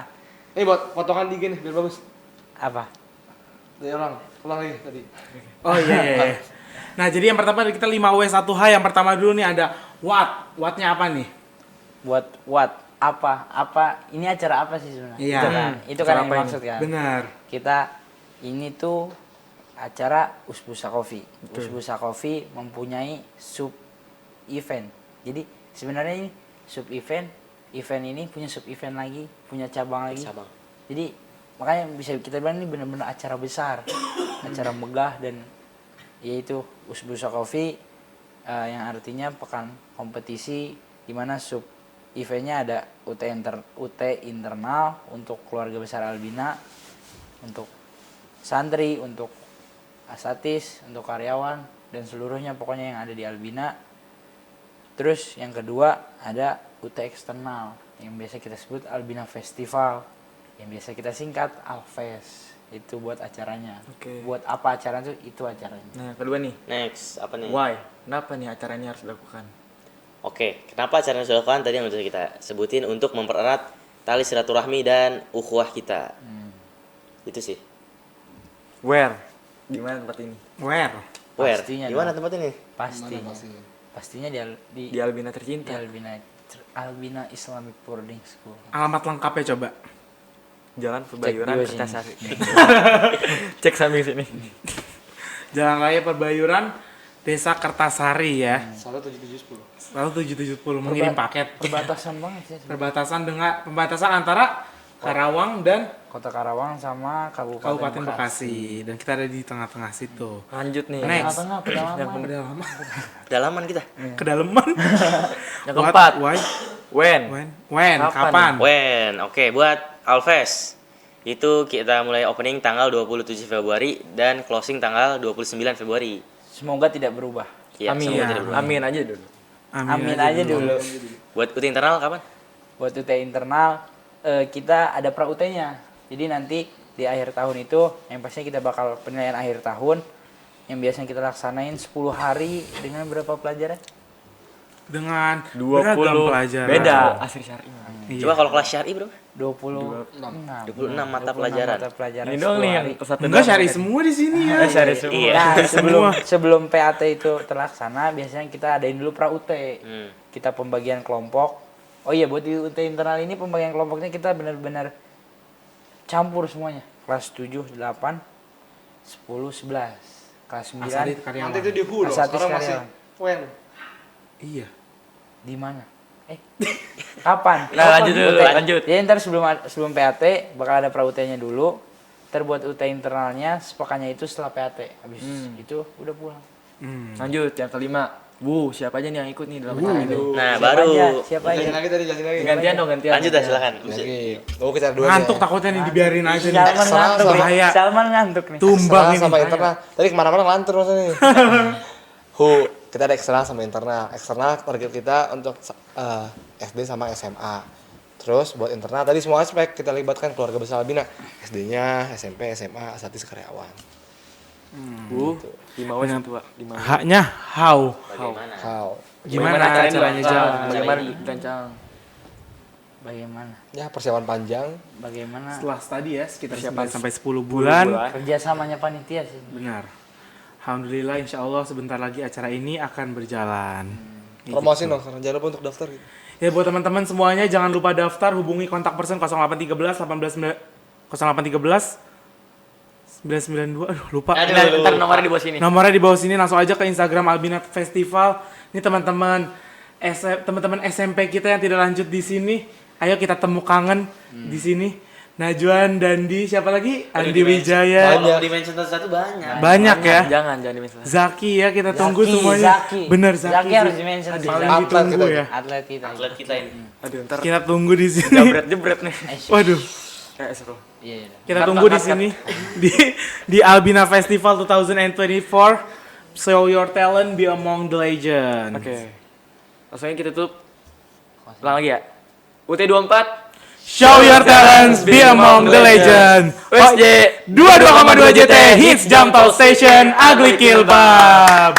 Ini buat potongan dikit nih biar bagus. Apa? Dari ulang lagi tadi. Oh iya. Nah, jadi yang pertama kita 5W1H. Yang pertama dulu nih ada what. What-nya apa nih? Buat what? Apa? Ini acara apa sih sebenarnya? Iya. Itu kan Acara yang apa ini? dimaksud kan? Benar. Kita ini tuh acara Usbusa Coffee. Usbusa Coffee mempunyai sub event. Jadi sebenarnya ini sub event event ini punya sub event lagi, punya cabang lagi. Cabang. Jadi makanya bisa kita bilang ini benar-benar acara besar, acara megah dan yaitu Usbusa Coffee yang artinya pekan kompetisi di mana sub eventnya ada UT internal untuk keluarga besar Albina, untuk santri, untuk asatis, untuk karyawan dan seluruhnya pokoknya yang ada di Albina. Terus yang kedua ada UT eksternal yang biasa kita sebut Albina Festival, yang biasa kita singkat Alfest. Itu buat acaranya. Oke. Buat apa acaranya itu acaranya. Nah, yang kedua nih. Next, apa nih? Why? Kenapa nih acara ini harus dilakukan? Oke, kenapa acara yang sudah dilakukan tadi yang sudah kita sebutin untuk mempererat tali silaturahmi dan ukhuwah kita. Itu sih. Where? Di mana tempat ini? Where? Where? Pastinya Di mana dong. tempat ini? Pastinya. Pastinya di Di Albina tercinta. Albina Islamic Boarding School. Alamat lengkapnya coba. Jalan Perbayuran dulu sini. Kertasari. Cek samping sini. Jalan Raya Perbayuran, Desa Kertasari ya. 17710. Lalu 7710 mengirim paket. Perbatasan banget ya. Pembatasan antara Karawang dan Kota Karawang sama Kabupaten Bekasi. Dan kita ada di tengah-tengah situ. Lanjut nih. Next. Tengah pedalaman. Kedalaman. Dalaman kita. Kedalaman. Yang keempat. Why? When? When? Kapan? When? Oke, buat Alfest itu kita mulai opening tanggal 27 Februari dan closing tanggal 29 Februari. Semoga tidak berubah. Ya, Amin. semoga tidak berubah. Amin aja dulu. Amin aja dulu. Buat UT internal kapan? Buat UT internal kita ada pra UT-nya. Jadi nanti di akhir tahun itu yang pastinya kita bakal penilaian akhir tahun yang biasanya kita laksanain 10 hari dengan berapa pelajaran? Dengan 20 beragam pelajaran. Beda asri syar'i. Iya. Coba kalau kelas syar'i berapa? 26 mata pelajaran. Ini dong nih yang satu Enggak doang. syari semua di sini ya. Syari semua. Iya. Nah, sebelum PAT itu terlaksana, biasanya kita adain dulu pra UT. Kita pembagian kelompok. Oh iya, buat di UT internal ini pembagian kelompoknya kita benar-benar campur semuanya. Kelas 7, 8, 10, 11. Kelas 9. Asadit karyawan. Nanti itu di Hulu, Asatis sekarang masih karyawan. when. Iya. Di mana? Kapan? Nah, lanjut dulu, UT. lanjut. Jadi ntar sebelum PAT bakal ada pra UT-nya dulu. Ntar buat UT internalnya sepekannya itu setelah PAT. Habis itu udah pulang. Lanjut yang kelima. Siapa aja nih yang ikut nih dalam acara ini? Nah, Siapa baru aja? Siapa aja? Jelasin lagi tadi, jelasin lagi. Gantian dong, gantian. lanjut dah silakan. Lagi. Oh, kita dua Ngantuk takutnya nih dibiarin aja nih. Salman Eksternal ngantuk nih. bahaya. Salman ngantuk nih. Tumbang ini. sama internal. Tadi kemana-mana ngelantur maksudnya nih. Kita ada eksternal sama internal. Eksternal target kita untuk SD sama SMA. Terus buat internal tadi semua aspek kita libatkan keluarga besar Albina. SD-nya, SMP, SMA, asatis karyawan. Lima yang tua. Haknya how? Bagaimana? How? Gimana caranya jalan? Bagaimana dirancang? Bagaimana? Ya persiapan panjang. Bagaimana Setelah tadi ya sekitar Persiapan 9 sampai 10 bulan. kerjasamanya panitia sih? Benar. Alhamdulillah insya Allah sebentar lagi acara ini akan berjalan. Promosi dong, jangan lupa untuk daftar gitu. Ya buat teman-teman semuanya jangan lupa daftar, hubungi kontak person 0813 0813 992 aduh lupa. Ntar nomornya di bawah sini. Nomornya di bawah sini, langsung aja ke Instagram Albina Festival. Ini teman-teman SMP kita yang tidak lanjut di sini, ayo kita temu kangen di sini. Najwan, Dandi, siapa lagi? Andi Wijaya. Kalau dimension satu banyak. Banyak ya. Jangan dimention. Zaki ya, kita tunggu Zaki, semuanya. Zaki. Bener Zaki. Zaki harus sih. di-mention sih, Paling Zaki. ditunggu Atlet kita. ya. Atlet kita. Atlet kita ini. Aduh, ntar Kita tunggu di sini. jebret nih. Waduh. Seru. Iya. Kita tunggu di sini di Albina Festival 2024. Show your talent, be among the legends. Oke. Langsung aja kita tutup. Ulang lagi ya. UT24. Show your talents, be among the legends. WSJ 22,2 JT Hits Jam Talk Station, Ugly Kill Bab.